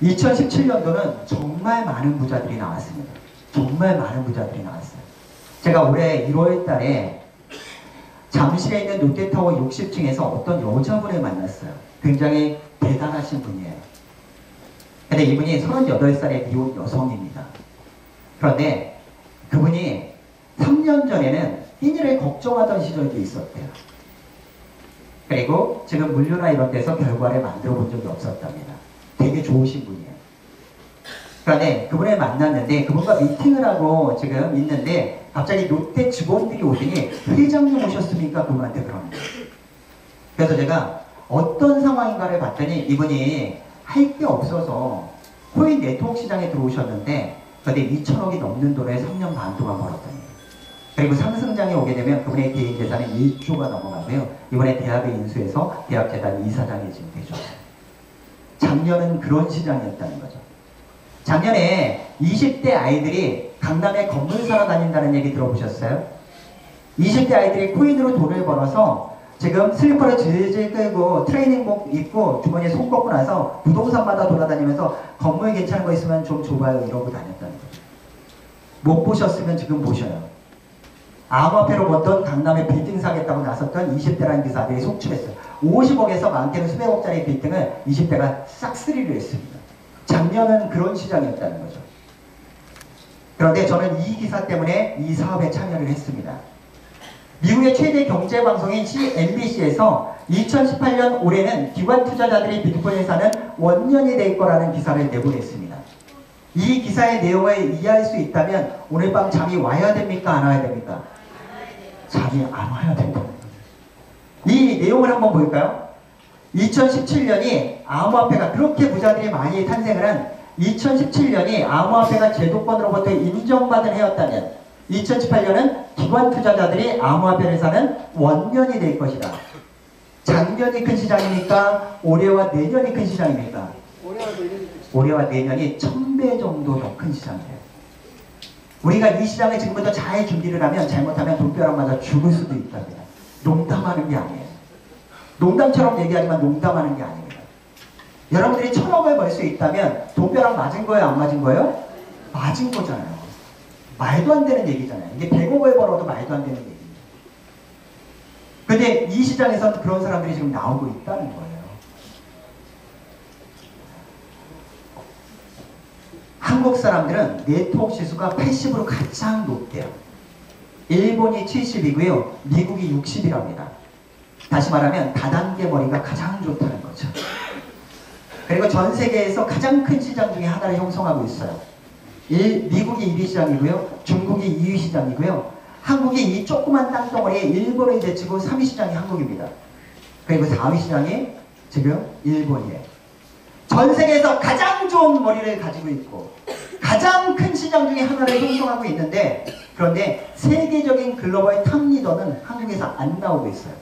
2017년도는 정말 많은 부자들이 나왔습니다. 정말 많은 부자들이 나왔어요. 제가 올해 1월 달에 잠실에 있는 롯데타워 60층에서 어떤 여자분을 만났어요. 굉장히 대단하신 분이에요. 근데 이분이 38살의 미혼 여성입니다. 그런데 그분이 3년 전에는 띠니를 걱정하던 시절도 있었대요. 그리고 지금 물류나 이런 데서 결과를 만들어 본 적이 없었답니다. 되게 좋으신 분이에요. 그런데 그분을 만났는데 그분과 미팅을 하고 지금 있는데 갑자기 롯데 직원들이 오더니 회장님 오셨습니까? 그분한테 그러는 거예요. 그래서 제가 어떤 상황인가를 봤더니 이분이 할 게 없어서 코인 네트워크 시장에 들어오셨는데 그런데 2천억이 넘는 돈을 3년 반 동안 벌었다는 거예요. 그리고 상승장에 오게 되면 그분의 개인 재산이 1조가 넘어가고요. 이번에 대학을 인수해서 대학재단 이사장이 지금 되셨어요. 작년은 그런 시장이었다는 거죠. 작년에 20대 아이들이 강남에 건물 사러 다닌다는 얘기 들어보셨어요? 20대 아이들이 코인으로 돈을 벌어서 지금 슬리퍼를 질질 끌고 트레이닝복 입고 주머니에 손 꽂고 나서 부동산마다 돌아다니면서 건물 괜찮은 거 있으면 좀 줘봐요 이러고 다녔다는 거죠. 못 보셨으면 지금 보셔요. 암호화폐로 벌던 강남에 빌딩 사겠다고 나섰던 20대라는 기사들이 속출했어요. 50억에서 많게는 수백억짜리 빌딩을 20대가 싹쓸이를 했습니다. 작년은 그런 시장이었다는 거죠. 그런데 저는 이 기사 때문에 이 사업에 참여를 했습니다. 미국의 최대 경제방송인 MBC에서 2018년 올해는 기관 투자자들이 비트코인을 사는 원년이 될 거라는 기사를 내보냈습니다. 이 기사의 내용을 이해할 수 있다면 오늘 밤 잠이 와야 됩니까? 안 와야 됩니까? 잠이 안 와야 된다. 이 내용을 한번 볼까요? 2017년이 암호화폐가 그렇게 부자들이 많이 탄생을 한 2017년이 암호화폐가 제도권으로부터 인정받은 해였다면 2018년은 기관 투자자들이 암호화폐를 사는 원년이 될 것이다. 작년이 큰 시장입니까? 올해와 내년이 큰 시장입니까? 올해와 내년이 1000배 정도 더 큰 시장이에요. 우리가 이 시장에 지금부터 잘 준비를 하면 잘못하면 돈벼락 맞아 죽을 수도 있답니다. 농담하는 게 아니에요. 농담처럼 얘기하지만 농담하는 게 아닙니다. 여러분들이 1000억을 벌 수 있다면 돈벼락 맞은 거예요? 안 맞은 거예요? 맞은 거잖아요. 말도 안 되는 얘기잖아요. 이게 100억을 벌어도 말도 안 되는 얘기입니다. 근데 이 시장에서는 그런 사람들이 지금 나오고 있다는 거예요. 한국 사람들은 네트워크 지수가 80으로 가장 높대요. 일본이 70이고요. 미국이 60이랍니다. 다시 말하면 다단계 머리가 가장 좋다는 거죠. 그리고 전 세계에서 가장 큰 시장 중에 하나를 형성하고 있어요. 미국이 1위 시장이고요. 중국이 2위 시장이고요. 한국이 이 조그만 땅덩어리에 일본을 제치고 3위 시장이 한국입니다. 그리고 4위 시장이 지금 일본이에요. 전 세계에서 가장 좋은 머리를 가지고 있고 가장 큰 시장 중에 하나를 형성하고 있는데 그런데 세계적인 글로벌 탑 리더는 한국에서 안 나오고 있어요.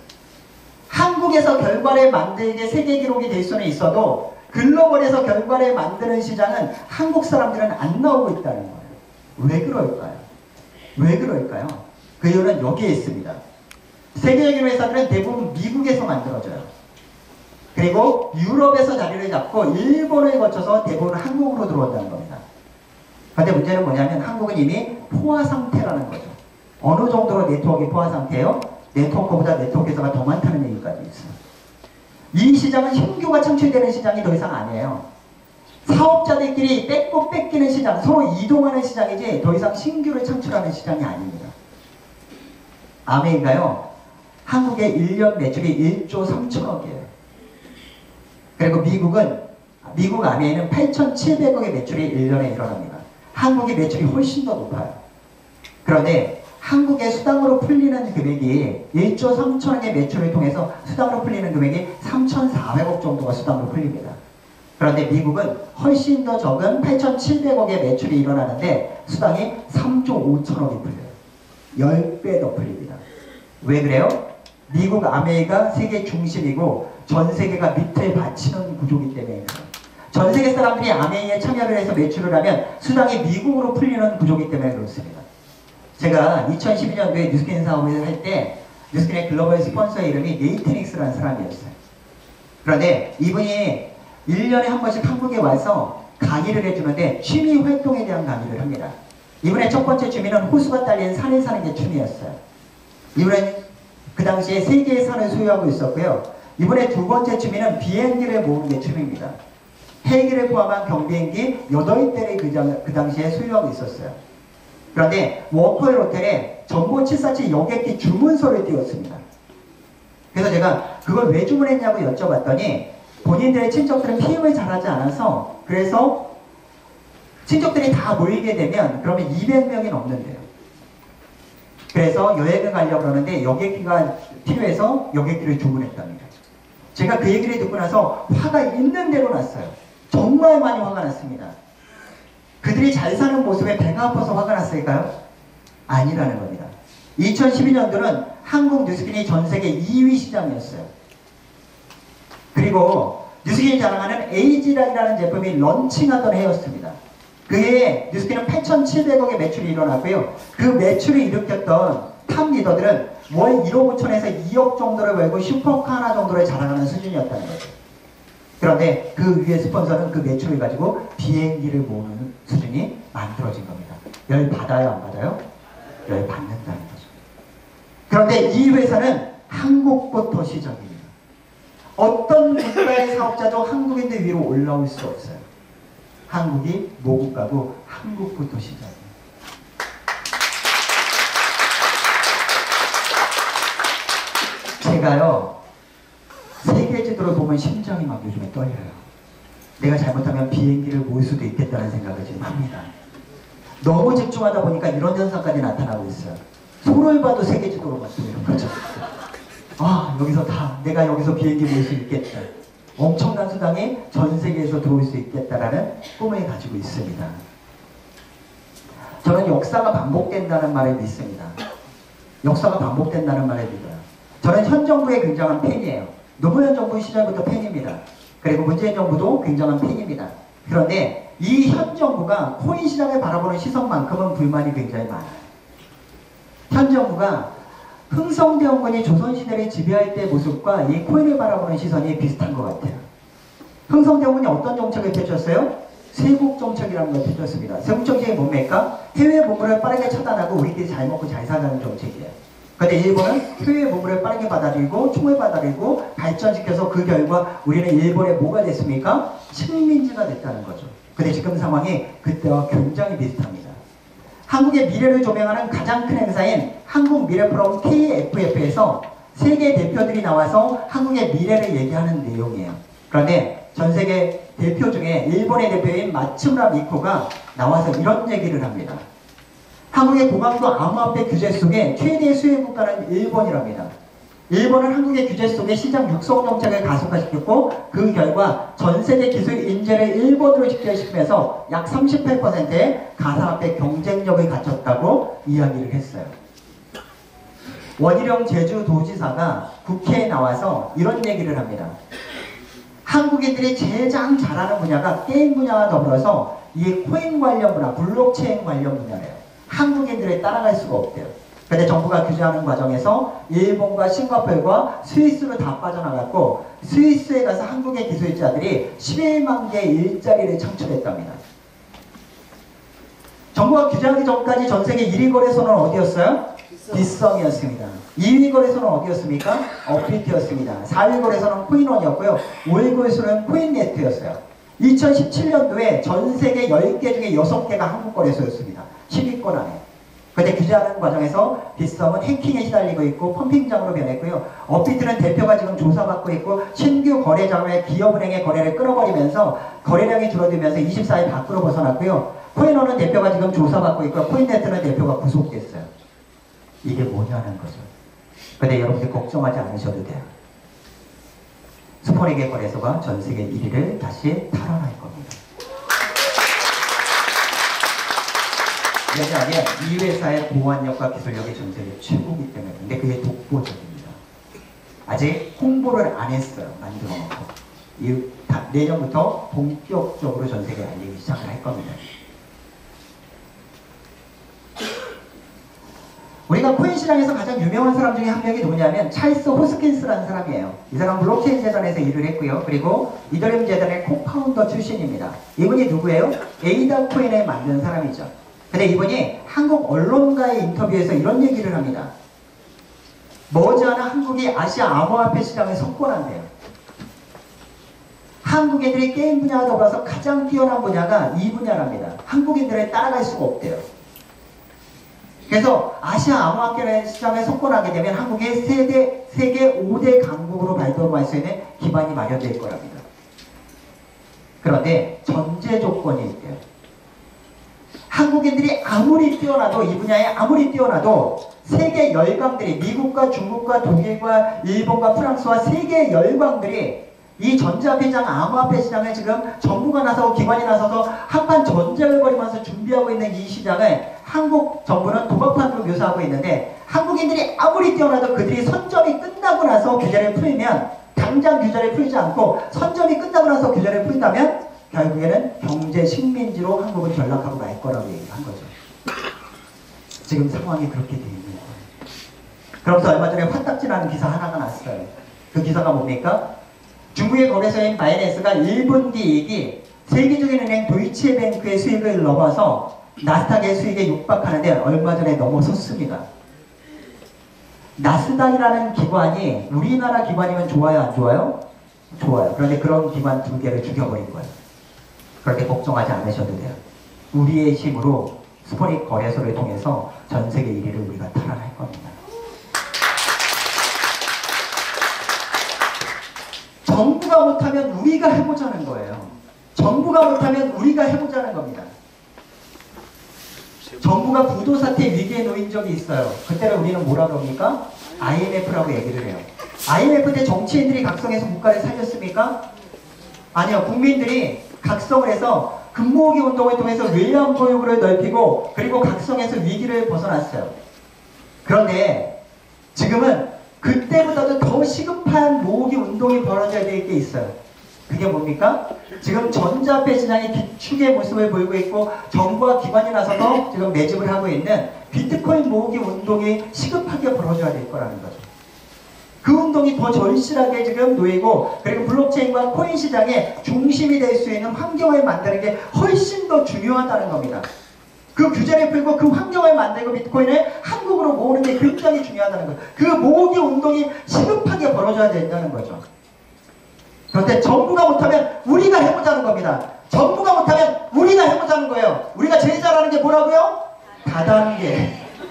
한국에서 결과를 만들게 세계 기록이 될 수는 있어도 글로벌에서 결과를 만드는 시장은 한국 사람들은 안 나오고 있다는 거예요. 왜 그럴까요? 왜 그럴까요? 그 이유는 여기에 있습니다. 세계적인 회사들은 대부분 미국에서 만들어져요. 그리고 유럽에서 자리를 잡고 일본을 거쳐서 대부분 한국으로 들어온다는 겁니다. 그런데 문제는 뭐냐면 한국은 이미 포화 상태라는 거죠. 어느 정도로 네트워크가 포화 상태예요? 네트워크보다 네트워크에서가 더 많다는 얘기까지 있어요. 이 시장은 신규가 창출되는 시장이 더 이상 아니에요. 사업자들끼리 뺏고 뺏기는 시장, 서로 이동하는 시장이지 더 이상 신규를 창출하는 시장이 아닙니다. 아메이가요, 한국의 1년 매출이 1조 3천억이에요. 그리고 미국 아메이는 8,700억의 매출이 1년에 일어납니다. 한국의 매출이 훨씬 더 높아요. 그런데 한국의 수당으로 풀리는 금액이 1조 3천억의 매출을 통해서 수당으로 풀리는 금액이 3,400억 정도가 수당으로 풀립니다. 그런데 미국은 훨씬 더 적은 8,700억의 매출이 일어나는데 수당이 3조 5천억이 풀려요. 10배 더 풀립니다. 왜 그래요? 미국 아메이가 세계 중심이고 전 세계가 밑을 받치는 구조이기 때문에 그래요. 전 세계 사람들이 아메이에 참여를 해서 매출을 하면 수당이 미국으로 풀리는 구조이기 때문에 그렇습니다. 제가 2012년도에 뉴스킨 사업을 할 때 뉴스킨의 글로벌 스폰서의 이름이 네이트닉스라는 사람이었어요. 그런데 이분이 1년에 한 번씩 한국에 와서 강의를 해주는데 취미 활동에 대한 강의를 합니다. 이분의 첫 번째 취미는 호수가 딸린 산에 사는 게 취미였어요. 이분은 그 당시에 3개의 산을 소유하고 있었고요. 이분의 두 번째 취미는 비행기를 모으는 게 취미입니다. 헬기를 포함한 경비행기 8대를 그 당시에 소유하고 있었어요. 그런데 워커힐 호텔에 전보 747 여객기 주문서를 띄웠습니다. 그래서 제가 그걸 왜 주문했냐고 여쭤봤더니 본인들의 친척들은 피임을 잘하지 않아서 그래서 친척들이 다 모이게 되면 그러면 200명이 넘는데요. 그래서 여행을 가려고 그러는데 여객기가 필요해서 여객기를 주문했답니다. 제가 그 얘기를 듣고 나서 화가 있는 대로 났어요. 정말 많이 화가 났습니다. 그들이 잘 사는 모습에 배가 아파서 화가 났을까요? 아니라는 겁니다. 2012년도는 한국 뉴스킨이 전 세계 2위 시장이었어요. 그리고 뉴스킨이 자랑하는 에이지락이라는 제품이 런칭하던 해였습니다. 그해에 뉴스킨은 8,700억의 매출이 일어났고요. 그 매출을 일으켰던 탑 리더들은 월 1억 5천에서 2억 정도를 벌고 슈퍼카 하나 정도를 자랑하는 수준이었다는 거죠. 그런데 그 위에 스폰서는 그 매출을 가지고 비행기를 모으는 수준이 만들어진 겁니다. 열 받아요, 안 받아요? 열 받는다는 거죠. 그런데 이 회사는 한국부터 시작입니다. 어떤 국가의 사업자도 한국인들 위로 올라올 수 없어요. 한국이 모국가고 한국부터 시작입니다. 제가요, 세계 지도를 보면 심장이 막 요즘에 떨려요. 내가 잘못하면 비행기를 모을 수도 있겠다는 생각을 지금 합니다. 너무 집중하다 보니까 이런 현상까지 나타나고 있어요. 소를 봐도 세계 지도로 봤어요. 이런 거죠. 아, 내가 여기서 비행기 모을 수 있겠다. 엄청난 수당이 전 세계에서 들어올 수 있겠다라는 꿈을 가지고 있습니다. 저는 역사가 반복된다는 말을 믿습니다. 역사가 반복된다는 말을 믿어요. 저는 현 정부의 굉장한 팬이에요. 노무현 정부 시절부터 팬입니다. 그리고 문재인 정부도 굉장한 팬입니다. 그런데 이 현 정부가 코인 시장을 바라보는 시선만큼은 불만이 굉장히 많아요. 현 정부가 흥성대원군이 조선시대를 지배할 때 모습과 이 코인을 바라보는 시선이 비슷한 것 같아요. 흥성대원군이 어떤 정책을 펼쳤어요? 세국 정책이라는 걸 펼쳤습니다. 세국 정책이 뭡니까? 해외 보물을 빠르게 차단하고 우리끼리 잘 먹고 잘 사는 정책이에요. 그런데 일본은 해외 보물을 빠르게 받아들이고 총을 받아들이고 발전시켜서 그 결과 우리는 일본에 뭐가 됐습니까? 식민지가 됐다는 거죠. 근데 지금 상황이 그때와 굉장히 비슷합니다. 한국의 미래를 조명하는 가장 큰 행사인 한국미래포럼 KFF에서 세계 대표들이 나와서 한국의 미래를 얘기하는 내용이에요. 그런데 전 세계 대표 중에 일본의 대표인 마츠무라 미코가 나와서 이런 얘기를 합니다. 한국의 고강도 암호화폐 규제 속에 최대 수혜 국가는 일본이랍니다. 일본은 한국의 규제 속에 시장 육성 정책을 가속화시켰고 그 결과 전 세계 기술 인재를 일본으로 집결시키면서 약 38%의 가상화폐 경쟁력을 갖췄다고 이야기를 했어요. 원희룡 제주도지사가 국회에 나와서 이런 얘기를 합니다. 한국인들이 가장 잘하는 분야가 게임 분야와 더불어서 이 코인 관련 분야, 블록체인 관련 분야래요. 한국인들을 따라갈 수가 없대요. 근데 정부가 규제하는 과정에서 일본과 싱가포르와 스위스로 다 빠져나갔고 스위스에 가서 한국의 기술자들이 11만 개의 일자리를 창출했답니다. 정부가 규제하기 전까지 전 세계 1위 거래소는 어디였어요? 빗썸이었습니다. 2위 거래소는 어디였습니까? 업비트였습니다. 4위 거래소는 코인원이었고요. 5위 거래소는 코인네트였어요. 2017년도에 전 세계 10개 중에 6개가 한국 거래소였습니다. 10위권 안에. 근데 규제하는 과정에서 빗썸은 해킹에 시달리고 있고 펌핑장으로 변했고요. 업비트는 대표가 지금 조사받고 있고 신규 거래 자금에 기업은행의 거래를 끌어버리면서 거래량이 줄어들면서 24일 밖으로 벗어났고요. 코인원은 대표가 지금 조사받고 있고 코인네트는 대표가 구속됐어요. 이게 뭐냐는 거죠. 근데 여러분들 걱정하지 않으셔도 돼요. 스포닉의 거래소가 전 세계 1위를 다시 탈환할 겁니다. 왜냐하면 이 회사의 보안력과 기술력이 전 세계 최고이기 때문에. 근데 그게 독보적입니다. 아직 홍보를 안 했어요. 만들어 놓고. 내년부터 본격적으로 전 세계에 알리기 시작을 할 겁니다. 우리가 코인 시장에서 가장 유명한 사람 중에 한 명이 누구냐면 찰스 호스킨스라는 사람이에요. 이 사람 블록체인 재단에서 일을 했고요. 그리고 이더리움 재단의 코파운더 출신입니다. 이분이 누구예요? 에이다 코인을 만든 사람이죠. 근데 이분이 한국 언론과의 인터뷰에서 이런 얘기를 합니다. 머지않아 한국이 아시아 암호화폐 시장에 석권한대요. 한국인들이 게임 분야와 더불어서 가장 뛰어난 분야가 이 분야랍니다. 한국인들을 따라갈 수가 없대요. 그래서 아시아 암호화폐 시장에 석권하게 되면 한국이 세계 5대 강국으로 발돋움할 수 있는 기반이 마련될 거랍니다. 그런데 전제 조건이 있대요. 한국인들이 아무리 뛰어나도 이 분야에 아무리 뛰어나도 세계 열강들이 미국과 중국과 독일과 일본과 프랑스와 세계 열강들이 이 전자회장 암호화폐 시장을 지금 정부가 나서고 기관이 나서서 한판 전쟁을 벌이면서 준비하고 있는 이 시장을 한국 정부는 도박판으로 묘사하고 있는데 한국인들이 아무리 뛰어나도 그들이 선점이 끝나고 나서 규제를 풀면 당장 규제를 풀지 않고 선점이 끝나고 나서 규제를 풀다면 결국에는 경제 식민지로 한국은 전락하고 말 거라고 얘기한 거죠. 지금 상황이 그렇게 되어 있는 거예요. 그러면서 얼마 전에 화딱지나는 기사 하나가 났어요. 그 기사가 뭡니까? 중국의 거래소인 바이낸스가 1분기 이익이 세계적인 은행 도이체뱅크의 수익을 넘어서 나스닥의 수익에 육박하는데 얼마 전에 넘어섰습니다. 나스닥이라는 기관이 우리나라 기관이면 좋아요, 안 좋아요? 좋아요. 그런데 그런 기관 2개를 죽여버린 거예요. 그렇게 걱정하지 않으셔도 돼요. 우리의 힘으로 스포닉 거래소를 통해서 전 세계 1위를 우리가 탈환할 겁니다. 정부가 못하면 우리가 해보자는 거예요. 정부가 못하면 우리가 해보자는 겁니다. 정부가 부도사태 위기에 놓인 적이 있어요. 그때는 우리는 뭐라 그럽니까? IMF라고 얘기를 해요. IMF 때 정치인들이 각성해서 국가를 살렸습니까? 아니요. 국민들이 각성을 해서 금모으기 운동을 통해서 외환 보유고를 넓히고 그리고 각성해서 위기를 벗어났어요. 그런데 지금은 그때보다도 더 시급한 모으기 운동이 벌어져야 될 게 있어요. 그게 뭡니까? 지금 전자화폐 시장이 기축의 모습을 보이고 있고 정부와 기관이 나서서 지금 매집을 하고 있는 비트코인 모으기 운동이 시급하게 벌어져야 될 거라는 거죠. 그 운동이 더 절실하게 지금 놓이고 그리고 블록체인과 코인 시장의 중심이 될 수 있는 환경을 만드는 게 훨씬 더 중요하다는 겁니다. 그 규제를 풀고 그 환경을 만들고 비트코인을 한국으로 모으는 게 굉장히 중요하다는 거예요. 그 모으기 운동이 시급하게 벌어져야 된다는 거죠. 그런데 정부가 못하면 우리가 해보자는 겁니다. 정부가 못하면 우리가 해보자는 거예요. 우리가 제일 잘하는 게 뭐라고요?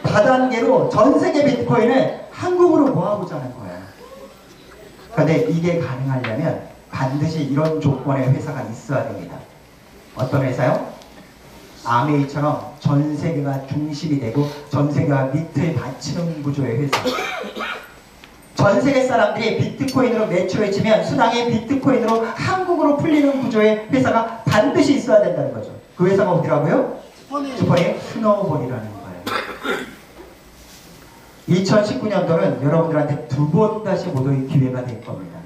다단계로 전 세계 비트코인을 한국으로 모아보자는 거예요. 그런데 이게 가능하려면 반드시 이런 조건의 회사가 있어야 됩니다. 어떤 회사요? 아메이처럼 전 세계가 중심이 되고 전 세계가 밑을 받치는 구조의 회사. 전 세계 사람들이 비트코인으로 매출을 치면 수당이 비트코인으로 한국으로 풀리는 구조의 회사가 반드시 있어야 된다는 거죠. 그 회사가 어디라고요? 스포닉 스노우볼이라는 거예요. 2019년도는 여러분들한테 2번 다시 못 올 기회가 될 겁니다.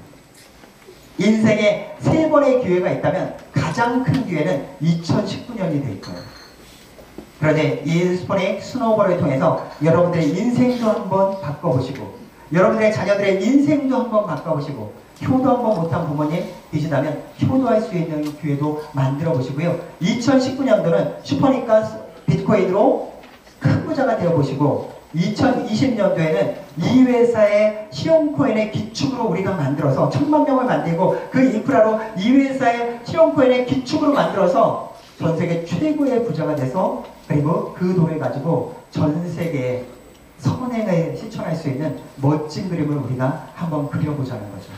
인생에 3번의 기회가 있다면 가장 큰 기회는 2019년이 될 거예요. 그런데 이 스포닉 스노우볼을 통해서 여러분들의 인생도 한번 바꿔보시고 여러분들의 자녀들의 인생도 한번 바꿔보시고 효도 한번 못한 부모님 계시다면 효도할 수 있는 기회도 만들어 보시고요. 2019년도는 슈퍼닉과 비트코인으로 큰 부자가 되어 보시고 2020년도에는 이 회사의 실용코인의 기축으로 우리가 만들어서 1000만 명을 만들고 그 인프라로 이 회사의 실용코인의 기축으로 만들어서 전 세계 최고의 부자가 돼서 그리고 그 돈을 가지고 전 세계에 선행을 실천할 수 있는 멋진 그림을 우리가 한번 그려보자는 거죠.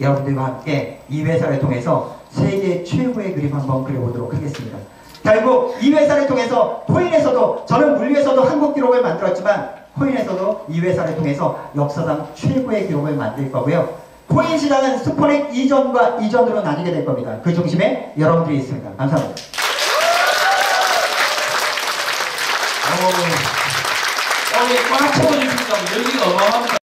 여러분들과 함께 이 회사를 통해서 세계 최고의 그림 한번 그려보도록 하겠습니다. 결국 이 회사를 통해서 코인에서도 저는 물리에서도 한국 기록을 만들었지만 코인에서도 이 회사를 통해서 역사상 최고의 기록을 만들 거고요. 코인 시장은 스포닉 이전과 이전으로 나뉘게 될 겁니다. 그 중심에 여러분들이 있습니다. 감사합니다. 꽉 채워주시니까 열기가 어마어마합니다.